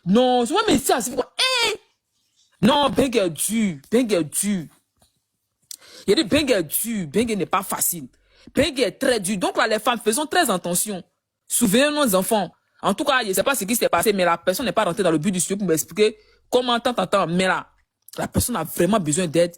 Non, souvent, mais c'est assez. Non, Bengue est dur. Bengue est dur. Il y a des Bengue est dur. Bengue n'est pas facile. Bengue est très dur. Donc là, les femmes, faisons très attention. Souvenez-nous nos enfants. En tout cas, je ne sais pas ce qui s'est passé, mais la personne n'est pas rentrée dans le but du sujet pour m'expliquer comment tant, mais là, la personne a vraiment besoin d'aide.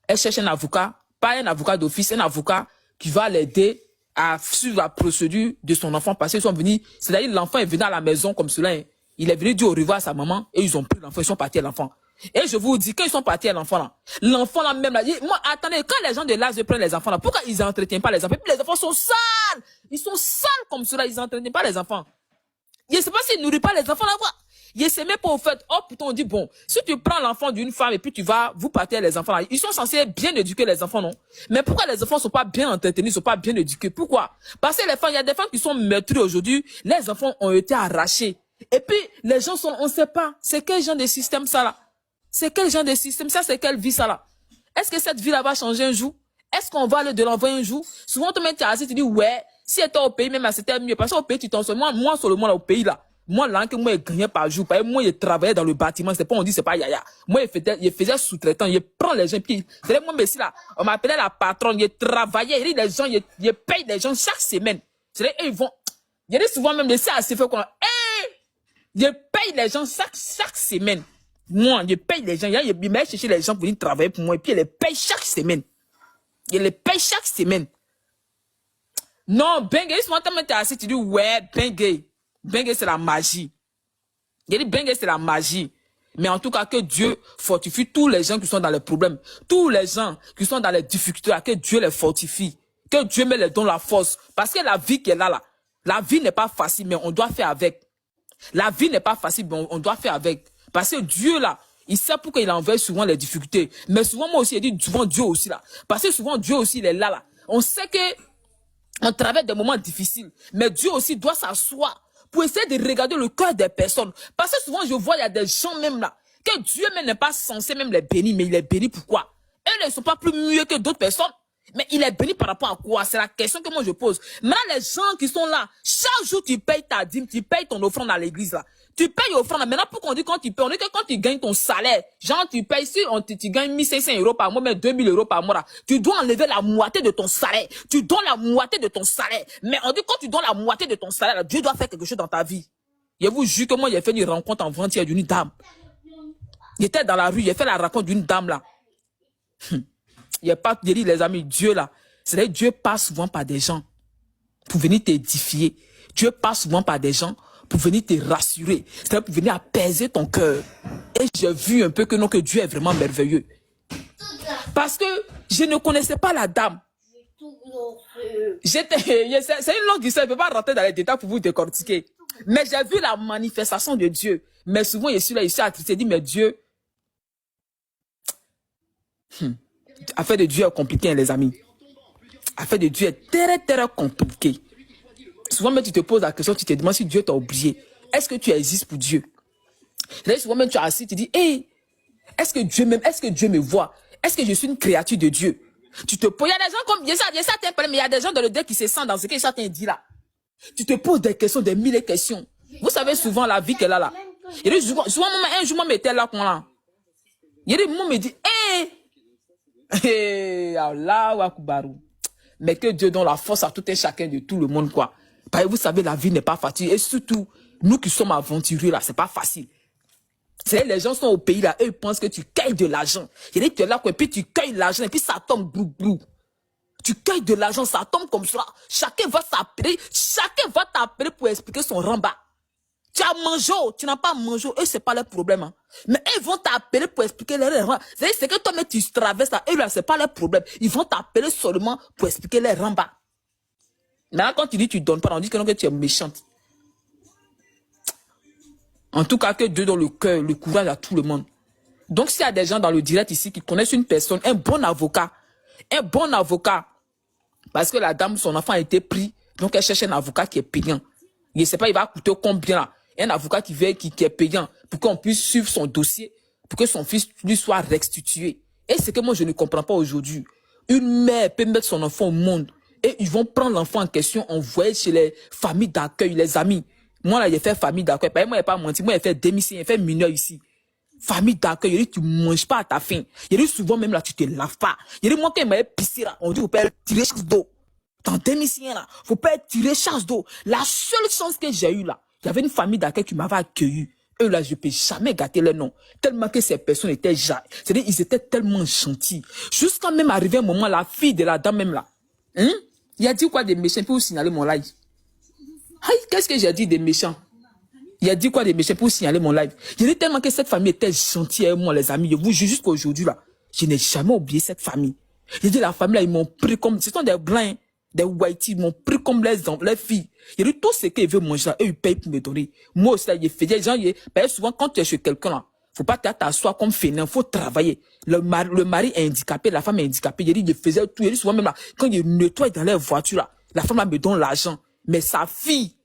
Elle cherche un avocat, pas un avocat d'office, un avocat qui va l'aider à suivre la procédure de son enfant parce qu'ils sont venus, c'est-à-dire l'enfant est venu à la maison comme cela, hein. Il est venu dire au revoir à sa maman et ils ont pris l'enfant, ils sont partis à l'enfant. Et je vous dis, quand ils sont partis à l'enfant là même là, moi, attendez, quand les gens de l'âge prennent les enfants là, pourquoi ils n'entretiennent pas les enfants? Et puis les enfants sont sales! Ils sont sales comme cela, ils n'entretiennent pas les enfants. Je ne sais pas s'ils nourrissent pas les enfants là, quoi. Je sais même pas au fait, oh putain, on dit bon, si tu prends l'enfant d'une femme et puis vous partez à les enfants là, ils sont censés bien éduquer les enfants, non? Mais pourquoi les enfants sont pas bien entretenus, sont pas bien éduqués? Pourquoi? Parce que les femmes, il y a des femmes qui sont meurtries aujourd'hui, les enfants ont été arrachés. Et puis, les gens sont, on sait pas, c'est quel genre de système ça là? C'est quel genre de système ça, c'est quelle vie ça là? Est-ce que cette vie là va changer un jour? Est-ce qu'on va aller de l'envoyer un jour? Souvent, tu mets assis, tu dis, ouais, si était au pays, même c'était mieux. Parce qu'au pays, tu t'en sors. Moi, seulement là, au pays là. Moi, là, que moi, je gagnais par jour. Parce que moi, je travaillais dans le bâtiment. C'est pas, on dit, c'est pas yaya. Moi, je faisais sous-traitant. Je prends les gens. Puis, c'est moi, mais si là, on m'appelait la patronne. Je travaillais. Il y a des gens, je paye les gens chaque semaine. C'est-à-dire, ils vont, il y a des souvent même, c'est assez fait quoi. Je paye les gens chaque semaine. Moi, je paye les gens. Je vais chercher les gens pour venir travailler pour moi. Et puis, je les paye chaque semaine. Je les paye chaque semaine. Non, Bengue, souvent, tu assis, tu dis, ouais, Bengue. Bengue, c'est la magie. Je dis, Bengue, c'est la magie. Mais en tout cas, que Dieu fortifie tous les gens qui sont dans les problèmes. Tous les gens qui sont dans les difficultés, que Dieu les fortifie. Que Dieu me les donne la force. Parce que la vie qui est là, la vie n'est pas facile, mais on doit faire avec. La vie n'est pas facile, mais on doit faire avec. Parce que Dieu, là, il sait pourquoi il envoie souvent les difficultés. Mais souvent, moi aussi, je dis souvent Dieu aussi, là. Parce que souvent, Dieu aussi, il est là. On sait que on traverse des moments difficiles. Mais Dieu aussi doit s'asseoir pour essayer de regarder le cœur des personnes. Parce que souvent, je vois, il y a des gens même là, que Dieu même n'est pas censé même les bénir, mais il est béni pourquoi? Eux ne sont pas plus mieux que d'autres personnes. Mais il est béni par rapport à quoi? C'est la question que moi je pose. Maintenant, les gens qui sont là, chaque jour tu payes ta dîme, tu payes ton offrande à l'église là. Tu payes offrande. Maintenant, pourquoi on dit quand tu payes? On dit que quand tu gagnes ton salaire, genre tu payes, si tu gagnes 1500 € par mois, mais 2000 € par mois là, tu dois enlever la moitié de ton salaire. Tu donnes la moitié de ton salaire. Mais on dit quand tu donnes la moitié de ton salaire, là, Dieu doit faire quelque chose dans ta vie. Je vous jure que moi, j'ai fait une rencontre en ventière d'une dame. J'étais dans la rue, j'ai fait la rencontre d'une dame là. Il n'y a pas, je dis les amis, Dieu là, c'est-à-dire Dieu passe souvent par des gens pour venir t'édifier. Dieu passe souvent par des gens pour venir te rassurer. C'est-à-dire pour venir apaiser ton cœur. Et j'ai vu un peu que non, que Dieu est vraiment merveilleux. Parce que je ne connaissais pas la dame. C'est une longue histoire, je ne peux pas rentrer dans les détails pour vous décortiquer. Mais j'ai vu la manifestation de Dieu. Mais souvent, je suis là, je suis attristé, je dis, mais Dieu, affaire de Dieu est compliquée, hein, les amis. Affaire de Dieu est très, très compliquée. Souvent, même tu te poses la question, tu te demandes si Dieu t'a oublié. Est-ce que tu existes pour Dieu? Souvent, même tu es assis, tu dis, hey, est-ce que Dieu me voit? Est-ce que je suis une créature de Dieu? Tu te poses, il y a des gens comme, il y a certains problèmes, mais il y a des gens dans le dé qui se sentent dans ce que certains disent là. Tu te poses des questions, des mille questions. Vous savez souvent la vie qu'elle a là. Il y a souvent, un jour, moi, m'était là, il y a des moments, me dit, hey, Allah wa kubaru. Mais que Dieu donne la force à tout un chacun de tout le monde, quoi. Parce que vous savez, la vie n'est pas facile. Et surtout, nous qui sommes aventuriers, là, c'est pas facile. C'est les gens sont au pays, là, eux, ils pensent que tu cueilles de l'argent. Il y a des tu es là, quoi, et puis tu cueilles l'argent, et puis ça tombe, brou, brou. Tu cueilles de l'argent, ça tombe comme ça. Chacun va t'appeler pour expliquer son ramba. Tu as mangé, tu n'as pas mangé, eux, c'est pas leur problème. Hein. Mais eux vont t'appeler pour expliquer leur ramba. C'est que toi-même, tu traverses là, eux, là, c'est pas leur problème. Ils vont t'appeler seulement pour expliquer leur ramba. Maintenant, quand tu dis tu donnes pas, on dit que non, que tu es méchante. En tout cas, que Dieu donne le cœur, le courage à tout le monde. Donc, s'il y a des gens dans le direct ici qui connaissent une personne, un bon avocat, parce que la dame, son enfant a été pris, donc elle cherche un avocat qui est payant. Je ne sais pas, il va coûter combien là. Un avocat qui est payant pour qu'on puisse suivre son dossier, pour que son fils lui soit restitué. Et c'est que moi, je ne comprends pas aujourd'hui. Une mère peut mettre son enfant au monde et ils vont prendre l'enfant en question, envoyer chez les familles d'accueil, les amis. Moi, là, j'ai fait famille d'accueil. Moi, j'ai pas menti. Moi, j'ai fait démission, j'ai fait mineur ici. Famille d'accueil, il dit, tu manges pas à ta faim. Il dit, souvent, même là, tu te laves pas. Il dit, moi, quand il m'a pissé là, on dit, faut pas tirer chasse d'eau. Dans démission là, faut pas tirer chasse d'eau. La seule chance que j'ai eue là, il y avait une famille d'accueil qui m'avait accueilli. Eux là, je peux jamais gâter leur nom. Tellement que ces personnes étaient c'est-à-dire, ils étaient tellement gentils. Jusqu'à même arriver un moment, la fille de la dame même là, il a dit quoi des méchants pour signaler mon live? Aïe, qu'est-ce que j'ai dit des méchants? Il a dit quoi des méchants pour signaler mon live? J'ai dit tellement que cette famille était gentille avec moi, les amis. Je vous jure jusqu'à aujourd'hui là, je n'ai jamais oublié cette famille. J'ai dit la famille là, ils m'ont pris comme, ce sont des blancs, des whiteys, ils m'ont pris comme les filles. J'ai dit tout ce qu'ils veulent manger là, eux ils payent pour me donner. Moi aussi là, j'ai fait des gens, souvent quand tu es chez quelqu'un là, faut pas t'asseoir comme fainéant, faut travailler. Le mari est handicapé, la femme est handicapée. J'ai dit, je faisais tout. J'ai dit souvent même là, quand je nettoie dans les voitures là, la femme là me donne l'argent. Mais sa fille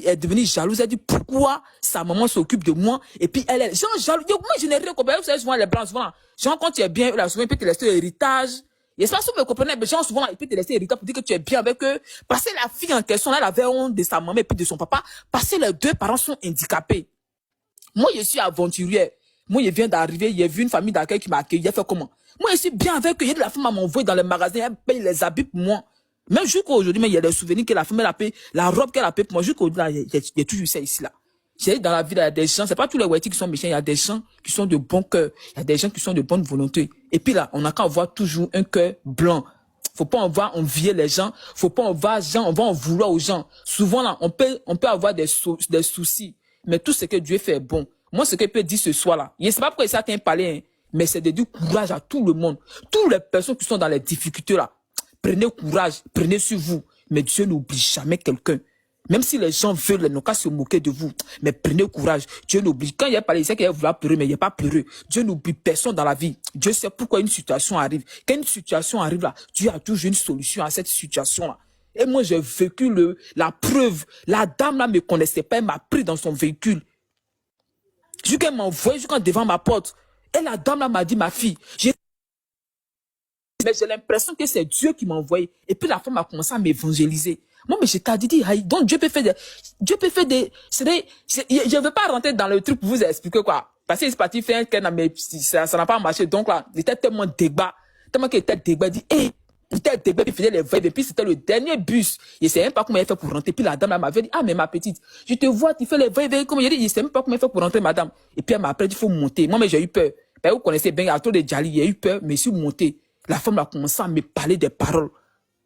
est devenue jalouse. Elle dit, pourquoi sa maman s'occupe de moi? Et puis elle est, genre, jalouse. Moi, je n'ai rien compris. Vous savez, souvent, les blancs, souvent, genre, quand tu es bien, là, souvent, il peut te laisser l'héritage. Et c'est pas si vous me comprenez, mais genre, souvent, il peut te laisser l'héritage pour dire que tu es bien avec eux. Parce que la fille en question, là, elle avait honte de sa maman et puis de son papa. Parce que les deux parents sont handicapés. Moi, je suis aventurière. Moi, je viens d'arriver, j'ai vu une famille d'accueil qui m'a accueilli. Elle fait comment? Moi, je suis bien avec eux. Il y a de la femme à m'envoyer dans le magasin. Elle paye les habits pour moi. Même jusqu'à aujourd'hui, il y a des souvenirs que la femme, elle a payé, la robe qu'elle a payée pour moi. Jusqu'à aujourd'hui, il y a toujours ça ici, là. J'ai dit dans la vie, il y a des gens, c'est pas tous les whiteys qui sont méchants, il y a des gens qui sont de bon cœur. Il y a des gens qui sont de bonne volonté. Et puis là, on n'a qu'à avoir toujours un cœur blanc. Faut pas envier les gens. Faut pas on va en vouloir aux gens. Souvent là, on peut avoir des soucis. Mais tout ce que Dieu fait est bon. Moi, ce que je peux dire ce soir là, je ne sais pas pourquoi ça t'a parlé, hein, mais c'est de dire courage à tout le monde. Toutes les personnes qui sont dans les difficultés là, prenez courage, prenez sur vous. Mais Dieu n'oublie jamais quelqu'un. Même si les gens veulent, n'ont qu'à se moquer de vous. Mais prenez courage. Dieu n'oublie. Quand il a parlé, il sait qu'il va pleurer, mais il n'est pas pleureux. Dieu n'oublie personne dans la vie. Dieu sait pourquoi une situation arrive. Quand une situation arrive là, Dieu a toujours une solution à cette situation là. Et moi, j'ai vécu la preuve. La dame là me connaissait pas, elle m'a pris dans son véhicule. Jusqu'à m'a envoyé jusqu'à devant ma porte. Et la dame là m'a dit, ma fille, mais j'ai l'impression que c'est Dieu qui m'a envoyé. Et puis la femme a commencé à m'évangéliser. Moi, mais j'étais dit, donc Dieu peut faire des, je ne veux pas rentrer dans le truc pour vous expliquer quoi. Parce qu'il est parti faire un cas, mais ça n'a pas marché. Donc là, il était tellement débat, tellement qu'il était débat, il dit, il était débat, il faisait les veilles, et puis c'était le dernier bus. Il ne savait même pas comment il fait pour rentrer. Puis la dame, elle m'avait dit, mais ma petite, je te vois, tu fais les veilles, comme il dit, il ne sait même pas comment il fait pour rentrer, madame. Et puis elle m'a appris, il faut monter. Moi, mais j'ai eu peur. Vous connaissez bien, à trop de Djali, il a eu peur, mais je suis monté. La femme a commencé à me parler des paroles.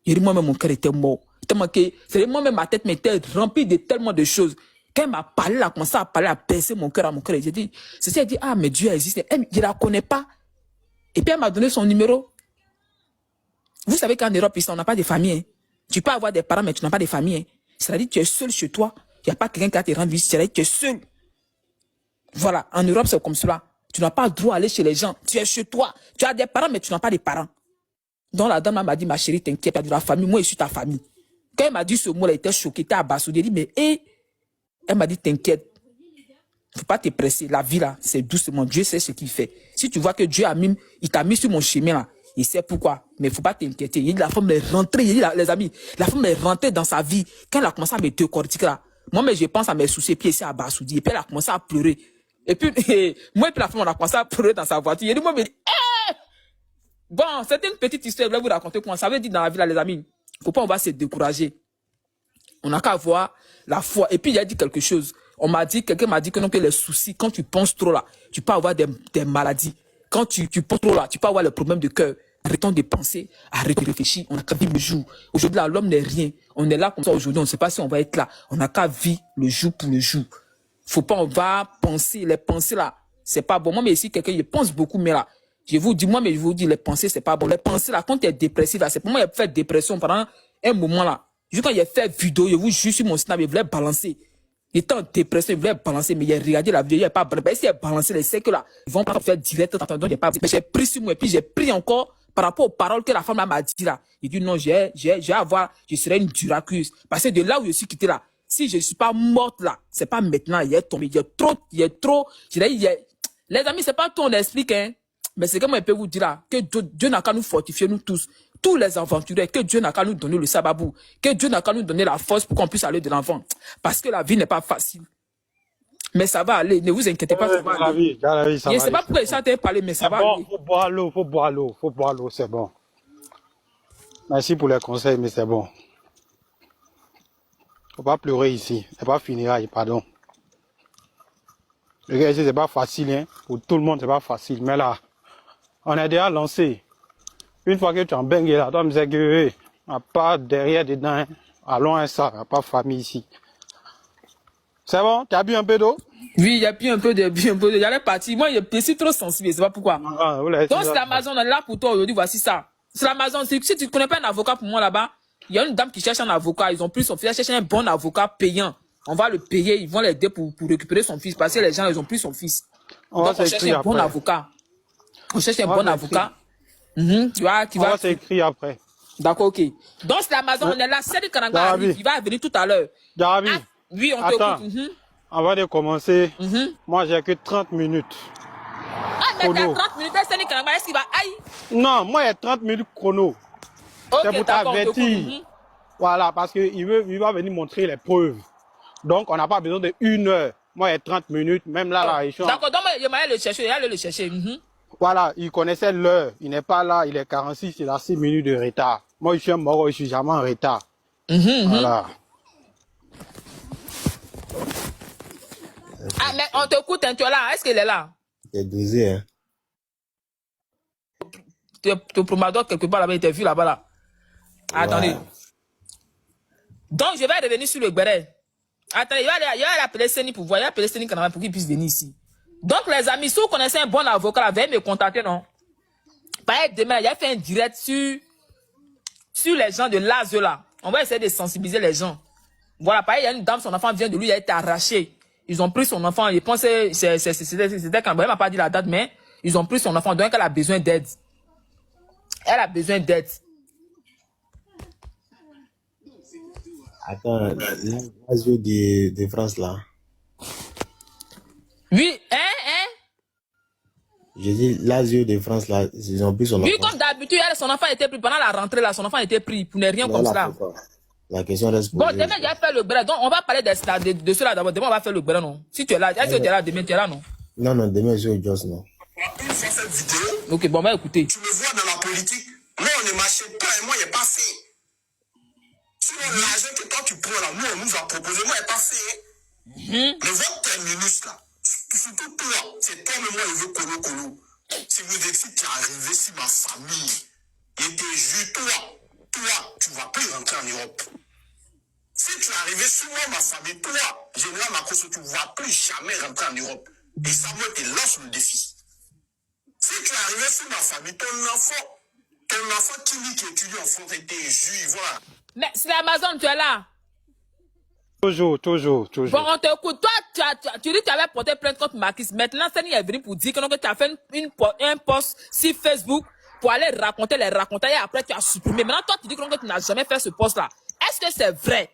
Et moi-même, mon cœur était mort. Tellement que, c'est moi-même, ma tête m'était remplie de tellement de choses. Quand elle m'a parlé, elle a commencé à parler, à baisser mon cœur à mon cœur. J'ai dit, elle dit, mais Dieu existe. Je la connais pas. Et puis elle m'a donné son numéro. Vous savez qu'en Europe, ici, on n'a pas de famille. Hein. Tu peux avoir des parents, mais tu n'as pas de famille. Hein. C'est-à-dire que tu es seul chez toi. Il n'y a pas quelqu'un qui a te rendre visite. C'est-à-dire que tu es seul. Voilà. En Europe, c'est comme cela. Tu n'as pas le droit d'aller chez les gens. Tu es chez toi. Tu as des parents, mais tu n'as pas de parents. Donc la dame m'a dit, ma chérie, t'inquiète, tu as de la famille. Moi, je suis ta famille. Quand elle m'a dit ce mot, elle était choquée, elle était abasourdie. Elle dit, mais elle m'a dit, t'inquiète. Faut pas te presser. La vie là, c'est doucement. Dieu sait ce qu'il fait. Si tu vois que Dieu il t'a mis sur mon chemin là, il sait pourquoi. Mais faut pas t'inquiéter. Il dit, la femme est rentrée. Il dit, les amis, la femme est rentrée dans sa vie. Quand elle a commencé à me décortiquer là, moi, mais je pense à mes soucis, et puis elle s'est abasourdie. Et puis elle a commencé à pleurer. Et puis, moi et puis la femme, on a commencé à pleurer dans sa voiture. Il dit, moi, mais bon, c'est une petite histoire, je vais vous raconter comment ça veut dire dans la vie, là, les amis. Faut pas, on va se décourager. On n'a qu'à avoir la foi. Et puis, il a dit quelque chose. Quelqu'un m'a dit que non, que les soucis, quand tu penses trop là, tu peux avoir des maladies. Quand tu penses trop là, tu peux avoir le problème de cœur. Arrêtons de penser, arrêtons de réfléchir. On n'a qu'à vivre le jour. Aujourd'hui, là, l'homme n'est rien. On est là comme ça aujourd'hui. On ne sait pas si on va être là. On n'a qu'à vivre le jour pour le jour. Faut pas, on va penser. Les pensées là, c'est pas bon. Moi, mais ici, quelqu'un, il pense beaucoup, mais là, je vous dis, les pensées, c'est pas bon. Les pensées là, quand tu es dépressif là, c'est pour moi, il a fait dépression pendant un moment là. Juste quand il a fait vidéo, je vous jure sur mon snap, il voulait balancer. Il était en dépression, il voulait balancer, mais il a regardé la vidéo, il n'a pas balancé. Si il a balancé, il sait que là, ils vont pas faire direct, donc il n'a pas. Mais j'ai pris sur moi, et puis j'ai pris encore par rapport aux paroles que la femme m'a dit là. Il dit non, je serai une Syracuse. Parce que de là où je suis quitté là, si je ne suis pas morte là, c'est pas maintenant, il est tombé, il est trop, les amis, c'est pas tout on explique, hein. Mais c'est comme je peux vous dire là, que Dieu n'a qu'à nous fortifier, nous tous. tous les aventuriers, que Dieu n'a qu'à nous donner le sababou, que Dieu n'a qu'à nous donner la force pour qu'on puisse aller de l'avant. Parce que la vie n'est pas facile. Mais ça va aller, ne vous inquiétez pas, ça va aller. Je ne sais pas pourquoi ça t'a parlé, mais ça va aller. Faut boire l'eau, faut boire l'eau, c'est bon. Merci pour les conseils, mais c'est bon. Faut pas pleurer ici, c'est pas funérailles, pardon. Le gars ici, c'est pas facile, hein. Pour tout le monde, c'est pas facile, mais là, on est déjà lancé. Une fois que tu en bengues là, toi, me disais que, à part derrière, dedans, hein, allons à ça, à pas famille ici. C'est bon? Tu as bu un peu d'eau? Oui, il y a plus un peu de, j'allais partir. Moi, je suis trop sensible, c'est pas pourquoi. Donc, c'est l'Amazon, on est là pour toi aujourd'hui, voici ça. C'est l'Amazon, si tu ne connais pas un avocat pour moi là-bas, il y a une dame qui cherche un avocat, ils ont pris son fils, elle cherche un bon avocat payant. On va le payer, ils vont l'aider pour récupérer son fils, parce que les gens, ils ont pris son fils. Donc, on cherche un bon avocat. On cherche un bon avocat. Tu vois, qui va. On va s'écrire après. D'accord, ok. Donc, c'est l'Amazon, on est là, c'est le Kananga, il va venir tout à l'heure. Jarabi. Oui, on t'écoute. Avant de commencer, moi j'ai que 30 minutes. Ah, mais t'as 30 minutes, c'est le Kananga, est-ce qu'il va aïe? Non, moi il y a 30 minutes chrono. C'est pour t'avertir. Voilà, parce qu'il va venir montrer les preuves. Donc, on n'a pas besoin de 1 heure. Moi, il y a 30 minutes, même là, là. D'accord, donc il va aller le chercher, il va aller le chercher. Voilà, il connaissait l'heure. Il n'est pas là, il est 46, il a 6 minutes de retard. Moi, je suis un mort, je suis jamais en retard. Voilà. Ah, mais on t'écoute, hein, tu es là, est-ce qu'il est là? Il est dosé, hein. Tu promador quelque part là-bas, il t'a vu là-bas, là. Attendez. Ouais. Donc, je vais revenir sur le béret. Attendez, il va appeler Seni pour voir, il va appeler Seni pour qu'il puisse venir ici. Donc, les amis, si vous connaissez un bon avocat, là, veuillez me contacter, non? Par exemple, demain, il a fait un direct sur les gens de l'ASE, là. On va essayer de sensibiliser les gens. Voilà, pareil, il y a une dame, son enfant vient de lui, il a été arraché. Ils ont pris son enfant, je pense que c'était quand elle m'a pas dit la date, mais ils ont pris son enfant, donc elle a besoin d'aide. Elle a besoin d'aide. Attends, l'Asio de France là. Oui, Je dis l'Asio de France là, ils ont pris son enfant. Oui, comme d'habitude, son enfant était pris pendant la rentrée là, son enfant était pris pour ne rien comme ça. La question reste posée. Bon, demain, j'ai fait le bras. Donc, on va parler de cela d'abord. Demain, on va faire le bras, non? Si tu es là, est-ce que tu es là demain, tu es là, non? Non, demain, je suis au Joss, non. Une fois cette vidéo, ok, bon, on va écouter. Tu me vois dans la politique, moi, on ne m'achète pas et moi, il n'est pas fait. Sinon, l'argent que toi, tu prends là, nous, on nous a proposé, moi, il n'est pas fait. Mais votre terminus là, surtout toi, c'est toi, mais moi, je veux colo. Si vous dites, si tu es arrivé sur ma famille, et te jure, toi, tu ne vas plus rentrer en Europe. Si tu es arrivé sur moi, ma famille, toi, général Macron, tu ne vas plus jamais rentrer en Europe. Et ça, moi, te lance le défi. Si tu es arrivé sur ma famille, ton enfant qui étudie en France était juif, voilà. Mais c'est l'Amazon, tu es là. Toujours. Bon, on t'écoute. Toi, tu dis que tu avais porté plainte contre Marquis. Maintenant, Seni est venu pour dire que tu as fait un post sur Facebook pour aller raconter les racontages et après tu as supprimé. Maintenant, toi, tu dis que tu n'as jamais fait ce post-là. Est-ce que c'est vrai?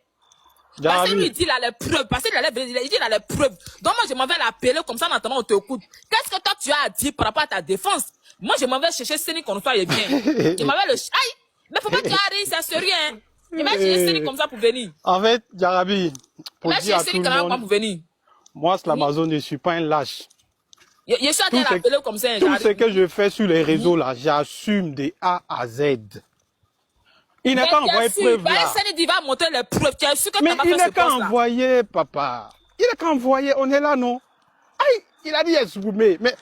Parce que lui, il dit là les preuves. Parce qu'il dit là les preuves. Donc, moi, je m'en vais l'appeler comme ça, en attendant, on t'écoute. Qu'est-ce que toi, tu as à dire par rapport à ta défense? Moi, je m'en vais chercher Seni qu'on soit bien. Je m'en vais le... Aïe! Mais faut pas que tu arrives, ça c'est rien. Il m'a cherché Seni comme ça pour venir. En fait, Jarabi, pour dire à tout le monde, pour venir. Moi, c'est l'Amazon, je ne suis pas un lâche. Je suis en train d'appeler comme ça. Tout ce que je fais sur les réseaux, là, j'assume de A à Z. Il n'est pas envoyé preuve là. Il va montrer les preuves. Tu es sûr que mais il n'est qu'à envoyer, papa. Il est qu'à envoyer, on est là, non? Aïe, il a dit exprimé. Mais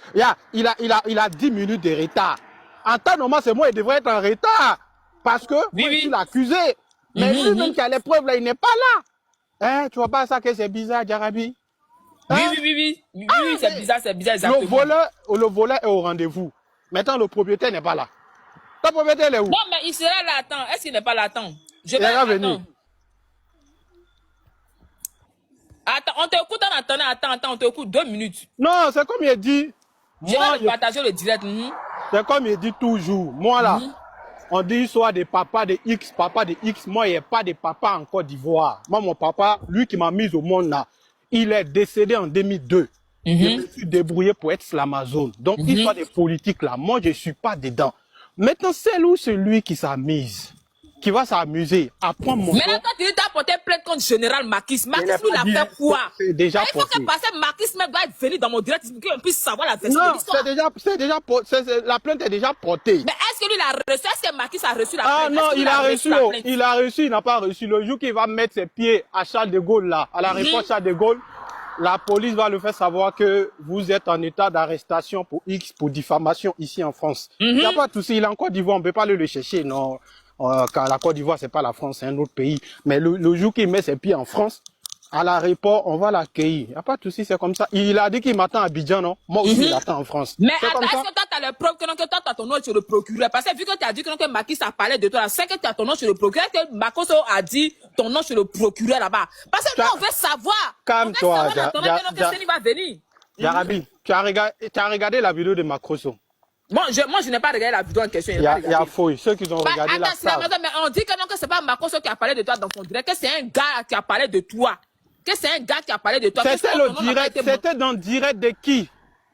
il a 10 minutes de retard. En temps normal, c'est moi, il devrait être en retard. Parce que oui. Il l'a accusé. Mais lui-même qui a les preuves là, il n'est pas là. Hein, tu vois pas ça que c'est bizarre, Jarabi? Hein? Oui, c'est bizarre, exactement. Le voleur est au rendez-vous. Maintenant, le propriétaire n'est pas là. Le propriétaire est où? Non, mais il sera là, attends. Est-ce qu'il n'est pas là, attends? Je vais venir. Attends, on t'écoute en attendant, attends, on t'écoute 2 minutes. Non, c'est comme il dit. Je vais partager le direct. C'est comme il dit toujours. Moi, là, on dit soit des papas de X, papa de X. Moi, il n'y a pas de papa en Côte d'Ivoire. Moi, mon papa, lui qui m'a mis au monde là, il est décédé en 2002. Je me suis débrouillé pour être sur l'Amazon. Donc, histoire des politiques là, moi, je ne suis pas dedans. Maintenant, c'est où celui qui s'amuse, qui va s'amuser à prendre mon Maintenant, quand tu dis t'as porté plainte contre Général Marquis, Marquis lui, il a fait quoi? C'est déjà Il faut que passer Marquis même doit venir dans mon direct pour qu'on puisse savoir la version Non, de l'histoire. la plainte est déjà portée. Mais est-ce que lui l'a reçu? Est-ce que Marquis a reçu la plainte? Ah non, il a reçu, il n'a pas reçu. Le jour qu'il va mettre ses pieds à Charles de Gaulle là, à l'aéroport Charles de Gaulle, la police va le faire savoir que vous êtes en état d'arrestation pour X, pour diffamation ici en France. Il n'y a pas de souci, il est en Côte d'Ivoire, on ne peut pas le chercher, non. Car la Côte d'Ivoire, c'est pas la France, c'est un autre pays. Mais le jour qu'il met ses pieds en France, à l'aéroport, on va l'accueillir. Il n'y a pas de souci, c'est comme ça. Il a dit qu'il m'attend à Abidjan, non? Moi aussi, il attend en France. Mais attends, est-ce que toi, tu as le preuve que toi, tu as ton nom sur le procureur? Parce que vu que tu as dit que Marquis a parlé de toi, c'est que tu as ton nom sur le procureur, que Makoso a dit ton nom sur le procureur là-bas. Parce que nous, on veut savoir. Calme-toi, Jarabi. tu as regardé la vidéo de Macrosso. Moi, je n'ai pas regardé la vidéo en question. Il y a fouille. Ceux qui ont regardé la vidéo. Mais on dit que non, que c'est pas Makoso qui a parlé de toi dans son direct, que c'est un gars qui a parlé de toi. Que c'est un gars qui a parlé de toi. C'était le direct. C'était dans le direct de qui?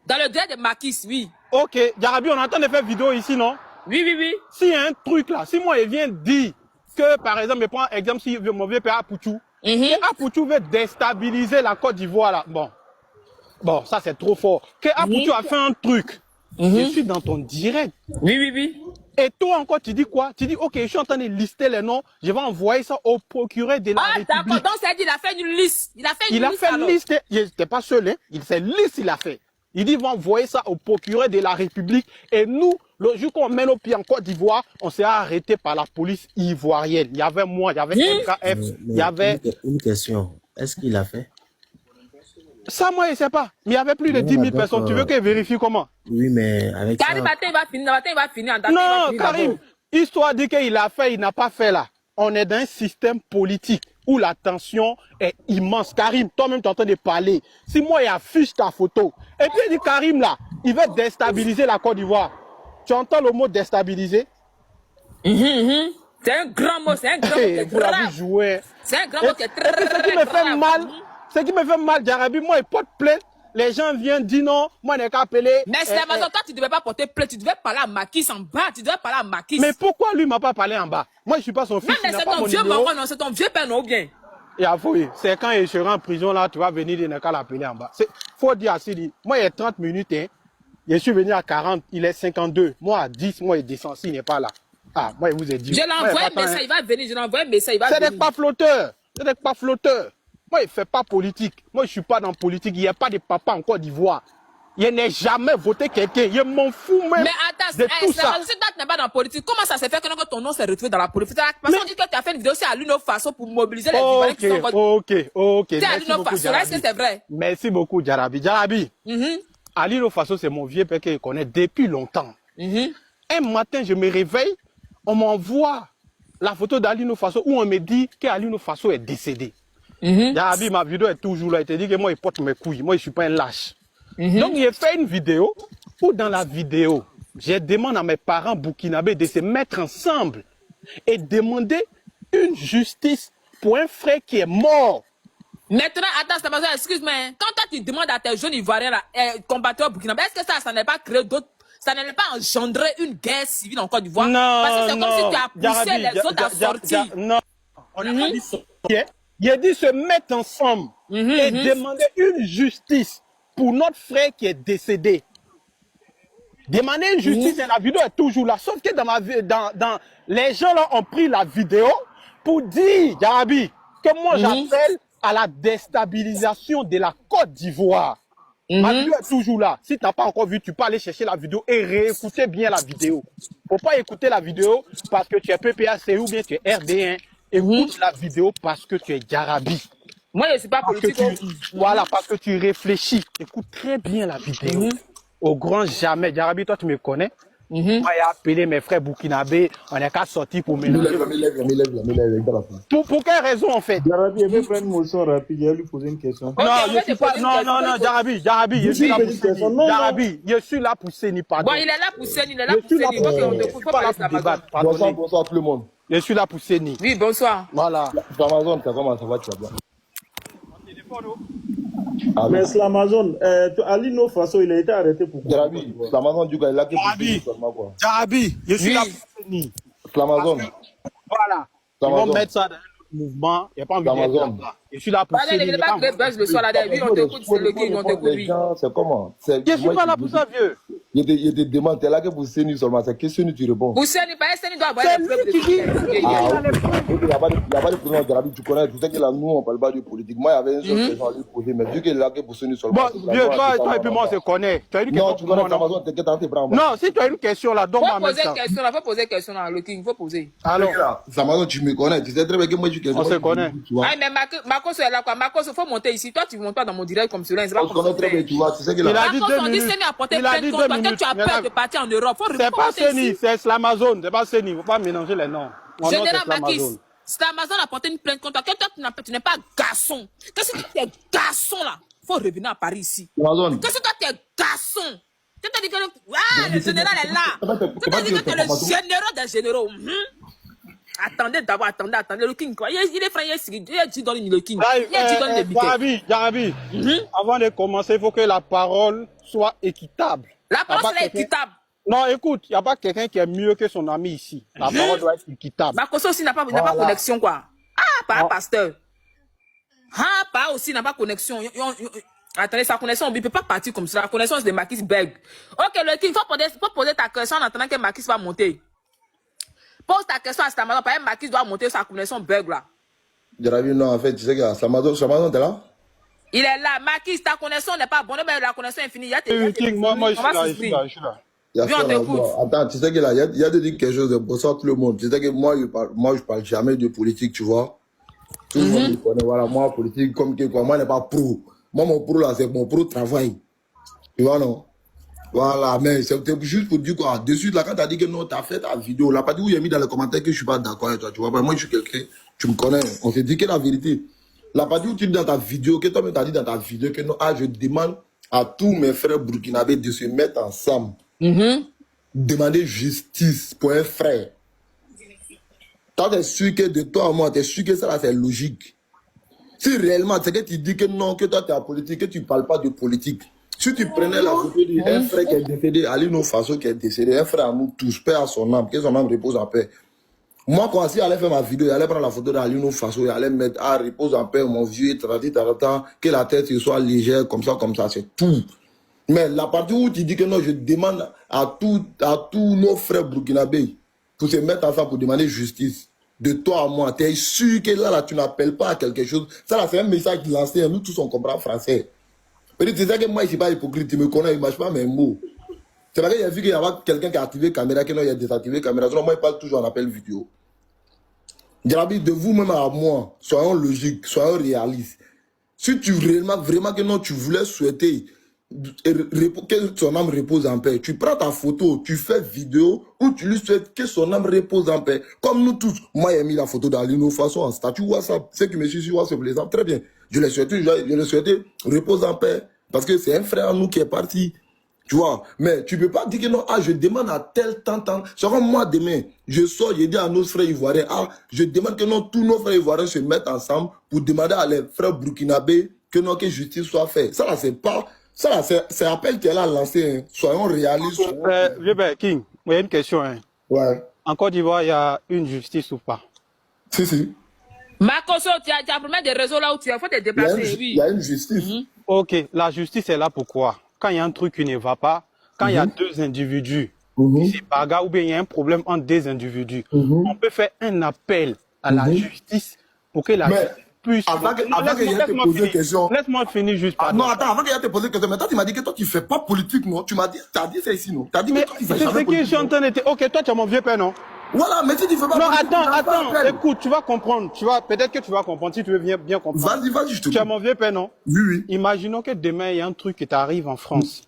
Dans le direct de Marquis, oui. Ok, Jarabi, on entend de faire vidéo ici, non? Oui. S'il y a un truc là, si moi, il vient dire que, par exemple, je prends exemple, si mon vieux père Apouchou, et Apouchou veut déstabiliser la Côte d'Ivoire là, bon, ça c'est trop fort. Que Apouchou a fait un truc. Je suis dans ton direct. Oui. Et toi encore, tu dis quoi? Tu dis, ok, je suis en train de lister les noms, je vais envoyer ça au procureur de la République. Ah, d'accord, donc ça dit, il a fait une liste. Il a fait une liste. Il n'était pas seul, hein. C'est une liste, il a fait. Il dit, il va envoyer ça au procureur de la République. Et nous, le jour qu'on met nos pieds en Côte d'Ivoire, on s'est arrêté par la police ivoirienne. Il y avait moi, il y avait NKF, il y avait... Une question. Est-ce qu'il a fait? Ça, moi, je ne sais pas. Mais il y avait plus de 10 000 personnes. Tu veux que je vérifie comment? Oui, mais avec Karim, matin, il va finir. Non, Karim, histoire dit qu'il a fait, il n'a pas fait là. On est dans un système politique où la tension est immense. Karim, toi-même, tu es en train de parler. Si moi, il affiche ta photo, et puis il dit, Karim, là, il veut déstabiliser la Côte d'Ivoire. Tu entends le mot déstabiliser? C'est un grand mot, c'est un grand mot. Vous l'avez joué. C'est un grand mot qui est très, ce qui me fait mal, ce qui me fait mal, Jarabi, moi, il porte plainte. Les gens viennent dire non, moi, je n'ai qu'à appeler. Mais c'est la toi, tu ne devais pas porter plainte, tu devais parler à Marquis en bas, tu devais parler à Marquis. Mais pourquoi lui ne m'a pas parlé en bas? Moi, je ne suis pas son fils. Non, mais c'est ton vieux maman, non, c'est ton vieux père, non, ou bien? Et oui, c'est quand il sera en prison, là, tu vas venir, il n'a qu'à l'appeler en bas. Faut dire à Sidi, moi, il y a 30 minutes, hein. Je suis venu à 40, il est 52. Moi, à 10, moi, il descend, s'il n'est pas là. Ah, moi, il vous ai dit. Je l'envoie un message, il va venir, je l'envoie un message, il va venir. C'est des pas flotteurs. C'est des pas flotteurs. Moi, il ne fait pas politique. Moi, je ne suis pas dans politique. Il n'y a pas de papa en Côte d'Ivoire. Je n'ai jamais voté quelqu'un. Je m'en fous même. Mais attends, de tout ça. Si tu n'es pas dans la politique, comment ça se fait que ton nom s'est retrouvé dans la politique? Parce qu'on dit que tu as fait une vidéo aussi à l'une autre façon pour mobiliser les Ivoiriens qui sont Ok. C'est à l'une autre façon. Est-ce que c'est vrai? Merci beaucoup, Jarabi. Jarabi, à l'une autre façon, c'est mon vieux père que je connais depuis longtemps. Un matin, je me réveille, on m'envoie la photo d'Alino Faso où on me dit qu'Alino Faso est décédé. Jarabi, ma vidéo est toujours là. Il te dit que moi, il porte mes couilles. Moi, je ne suis pas un lâche. Donc, j'ai fait une vidéo où dans la vidéo, je demande à mes parents burkinabés de se mettre ensemble et demander une justice pour un frère qui est mort. Maintenant, attends, excuse-moi. Quand toi, tu demandes à tes jeunes Ivoiriens, combattants burkinabés, est-ce que ça n'a pas créé d'autres... Ça n'allait pas engendrer une guerre civile en Côte d'Ivoire? Non, parce que c'est comme si tu as poussé les autres à sortir. Non, on n'a pas dit ça. Il a dit se mettre ensemble et demander une justice pour notre frère qui est décédé. Demander une justice et la vidéo est toujours là. Sauf que dans les gens là ont pris la vidéo pour dire, Jarabi, que moi j'appelle à la déstabilisation de la Côte d'Ivoire. Ma vidéo est toujours là. Si tu n'as pas encore vu, tu peux aller chercher la vidéo et réécouter bien la vidéo. Faut pas écouter la vidéo parce que tu es PPAC ou bien tu es RD1. Écoute la vidéo parce que tu es Jarabi. Moi, je ne suis pas politique. Voilà, parce que tu réfléchis. Écoute très bien la vidéo. Au grand jamais. Jarabi, toi, tu me connais. Moi, j'ai appelé mes frères burkinabés. On n'est qu'à sortir pour mélanger. Pour quelle raison, en fait? Jarabi, je vais prendre une motion rapide. Je vais lui poser une question. Non, je suis pas. Non, Jarabi, je suis là pour Séni. Jarabi, je suis là pour Séni, pardon. Bon, il est là pour Séni, il est là pour Séni. Je suis pas là pour débattre. Bonsoir tout le monde. Je suis là pour Séni. Oui, bonsoir. Voilà. Amazon, comment ça va, tu vas bien? Ah, mais Slamazon, Ali No Faso, il a été arrêté pour quoi? Jarabi, Slamazon, du coup, il a que Jarabi. seulement quoi. Jarabi, je suis Oui. là pour finir. Slamazon, Voilà. Ils vont mettre ça dans un autre mouvement. Il n'y a pas envie d'être Slamazon. là. Je suis là pour Allez, finir. ne pas créer buzz le soir là. Oui, on t'écoute, c'est le king, on t'écoute, les oui. gens, c'est comment? Je ne suis pas là pour ça, vieux. Il te demande, t'es là que pour Séni seulement, c'est question tu réponds. Bousseni, pas Seni doit avoir C'est des preuves lui de qui dit. Ah, ok, il n'y a pas de président Jarabi, tu connais, tu sais que là, nous, on ne parle pas de politique. Moi, il y avait une seule question à lui poser, mais vu qu'il est là que pour Séni seulement. Bon, vieux, toi et puis moi, on se connaît. Tu as une question Non, tu pour connais moi, non? Slamazon, t'inquiète, t'es prêt en bas. Non, si tu as une question là, donne-moi Faut même poser ça. question là, faut poser question là, le king, faut poser. Alors, Slamazon, tu me connais, tu sais très bien que moi, je suis quelqu'un. On se connaît. Tu vois. Ah, mais Marcos est là quoi. Marcos, faut monter ici. Toi, tu montes pas dans mon direct comme cela. C'est pas On se comme connaît ça. très bien, tu vois, tu sais que Il a là. dit Marcos, 2 on dit minutes. Seni a porté Il a plein dit de 2 comptes. Toi, minutes. tu as peur de partir en Europe. Faut c'est pas monter Séni, ici. c'est Slamazon. C'est pas Séni. Il ne faut pas mélanger les noms. Mon nom, c'est Général Makis, Slamazon. c'est Amazon a porté une plainte contre toi. Que toi, tu n'es pas garçon. Qu'est-ce que tu es garçon là? Faut revenir à Paris ici. Slamazon. Qu'est-ce que toi, tu es garçon? Tu t'as dit que le général est là. Tu t'as dit que tu es le général des généraux. Attendez d'abord, attendez. Le king, quoi. Il est frère, il est dit dans le king. Il est dit dans le biquet. Jarabi, avant de commencer, il faut que la parole soit équitable. La Y a parole pas c'est quelqu'un- équitable. Non, écoute, il n'y a pas quelqu'un qui est mieux que son ami ici. La parole doit être équitable. Marcos aussi n'a pas Voilà. connexion, quoi. Ah, pas Non. pasteur. Ah, pas aussi n'a pas connexion. Attendez, sa connexion, il ne peut pas partir comme ça. La connexion, c'est de Marquis Berg. Ok, le king, faut poser ta question en attendant que Marquis va monter. Pose ta question à Stamazon, par exemple, Marquis doit monter sa connexion Berg, là. Jarabi, non, en fait, tu sais que Slamazon, t'es là? Il est là. Marquis, ta connexion n'est pas bonne, mais la connexion est finie. Il y a tes- King, moi, je on suis va là, je souffrir. suis là, je suis là. Il y a Viens, on ça, là, t'écoute. bon, attends, tu sais que là, il y a de dire quelque chose de bonsoir tout le monde. Tu sais que moi, je parle jamais de politique, tu vois. Tout le monde me connaît, voilà, moi, politique, comme que quoi, moi, je n'ai pas pro. Moi, mon pro, là, c'est mon pro travail. Tu vois, non? Voilà, mais c'était juste pour dire quoi. De suite, là, quand tu as dit que non, tu as fait ta vidéo, là, pas dit où il y a mis dans les commentaires que je suis pas d'accord avec toi, tu vois. Moi, je suis quelqu'un, tu me connais, on s'est dit que la vérité. La partie où tu dis dans ta vidéo, que toi-même tu as dit dans ta vidéo que non, je demande à tous mes frères burkinabés de se mettre ensemble. Demander justice pour un frère. Toi, tu es sûr que de toi à moi, tu es sûr que ça, là, c'est logique. Si réellement, c'est que tu dis que non, que toi, tu es en politique, que tu ne parles pas de politique. Si tu prenais la photo d'un frère qui est décédé, Ali No Faso qui est décédé, un frère à nous tous, paix à son âme, que son âme repose en paix. Moi, quand il allait faire ma vidéo, il allait prendre la photo d'Ali No Faso, il allait mettre à repose en paix, mon vieux, que la tête soit légère, comme ça, c'est tout. Mais la partie où tu dis que non, je demande à tous nos frères burkinabés pour se mettre ensemble pour demander justice. De toi à moi, tu es sûr que là, tu n'appelles pas à quelque chose. Ça, là, c'est un message lancé. Nous tous, on comprend français. Mais tu sais que moi, je ne suis pas hypocrite. Tu me connais, je ne mâche pas mes mots. C'est vrai qu'il y a vu qu'il y avait quelqu'un qui a activé la caméra, qu'il a désactivé la caméra. Sinon, moi, il parle toujours en appel vidéo. Jarabi, de vous-même à moi, soyons logiques, soyons réalistes. Si tu réellement, vraiment que non, tu voulais souhaiter que son âme repose en paix, tu prends ta photo, tu fais vidéo où tu lui souhaites que son âme repose en paix. Comme nous tous, moi j'ai mis la photo d'Ali No Faso en statut WhatsApp. Ceux qui me suivent sur WhatsApp, les gens, très bien. Je le souhaitais repose en paix parce que c'est un frère à nous qui est parti. Tu vois, mais tu ne peux pas dire que non, je demande à tel temps. C'est comme moi demain, je sors, je dis à nos frères ivoiriens, je demande que non, tous nos frères ivoiriens se mettent ensemble pour demander à les frères burkinabés que non, que justice soit faite. Ça là, c'est pas. Ça là, c'est appel qu'elle a lancé. Hein. Soyons réalistes. Vieux King, il y a une question. Hein. Ouais. En Côte d'Ivoire, il y a une justice ou pas? Si. Marcos, tu as vraiment des réseaux là où tu faut te déplacer. Il y a une justice. Ok, la justice est là pourquoi? Quand il y a un truc qui ne va pas, quand il y a deux individus qui se bagarrent ou bien il y a un problème entre deux individus, on peut faire un appel à la justice pour que la justice puisse... Avant que je te pose une question... Laisse-moi finir juste par... Non, attends, avant que je te pose une question, mais toi, tu m'as dit que toi, tu ne fais pas politique, non? Tu m'as dit, ça ici, non? Tu as dit que toi, tu fais jamais c'est ce que politique. je suis en train de te... Ok, toi, tu as mon vieux père, non? Voilà, mais si tu ne fais pas Non, politique... attends, écoute, tu vas comprendre. Peut-être que tu vas comprendre, si tu veux bien comprendre. Vas-y, je te Tu as coupe. mon vieux père, non? Oui. Imaginons que demain, il y a un truc qui t'arrive en France.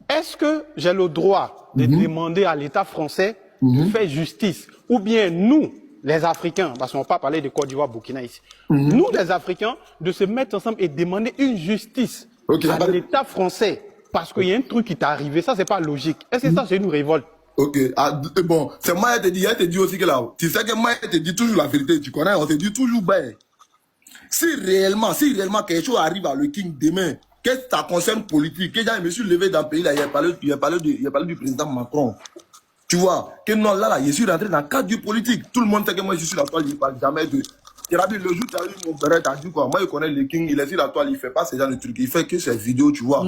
Est-ce que j'ai le droit de demander à l'État français de faire justice? Ou bien nous, les Africains, parce qu'on ne va pas parler de Côte d'Ivoire, Burkina ici, nous, les Africains, de se mettre ensemble et demander une justice à l'État français parce qu'il y a un truc qui t'est arrivé, ça, c'est pas logique. Est-ce que ça, c'est une révolte? Ok, bon, c'est moi, elle te dit aussi que là, tu sais que moi, elle te dit toujours la vérité, tu connais, on te dit toujours, ben, si réellement quelque chose arrive à le King demain, que ça concerne politique, que je me suis levé dans le pays, là, il a parlé du président Macron. Tu vois, que non, là, je suis rentré dans le cadre du politique. Tout le monde sait que moi, je suis la toile, je ne parle jamais de... Le jour tu as eu mon frère, tu as dit quoi? Moi, je connais le King, il est sur la toile, il ne fait pas ce genre de trucs, il fait que ses vidéos, tu vois.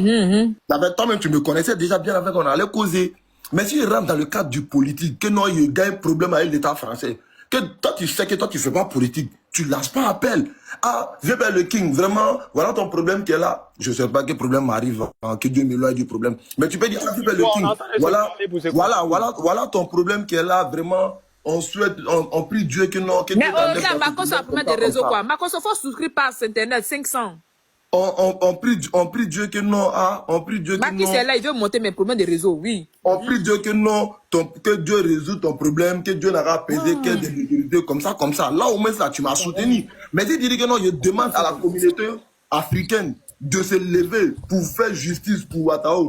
Toi-même, tu me connaissais déjà bien avant qu'on allait causer. Mais si il rentre dans le cadre du politique, que non, il y a un problème avec l'État français, que toi, tu sais que toi, tu ne fais pas politique, tu ne lâches pas appel. Ah, viens vers le King, vraiment, voilà ton problème qui est là. Je ne sais pas quel problème m'arrive, que Dieu m'éloigne du problème. Mais tu peux dire, ah, viens vers le King. Voilà ton problème qui est là, vraiment. On souhaite, on prie Dieu que non. Mais regarde, Makoso a problème des réseaux, quoi. Makoso, il faut souscrire par Internet, 500. On prie Dieu que non, on prie Dieu que non. Macky, c'est là, il veut monter mes problèmes de réseau, oui. On prie Dieu que non, que Dieu résout ton problème, que Dieu n'aura pas pesé que des vérités comme ça. Là, au moins, ça, tu m'as soutenu. Mais si tu dis que non, je demande à la communauté africaine de se lever pour faire justice pour Ouattara.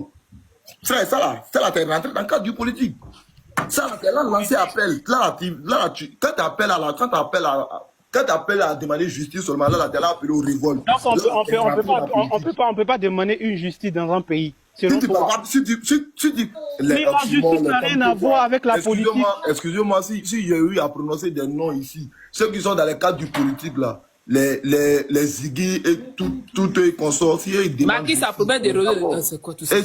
Frère, ça là, t'es rentré dans le cadre du politique. Ça là, t'es là, lancé appel. Quand tu appelles à demander justice seulement, là, t'es là, appelé au révolte. Donc, on peut pas demander une justice dans un pays. Mais la justice n'a rien à voir avec la politique. Excusez-moi, si il y a eu à prononcer des noms ici, ceux qui sont dans les cadres du politique, là, les Ziggy et tout les consorts, ils demandent... Macky, ça problème de réseau, c'est quoi tout ça? Et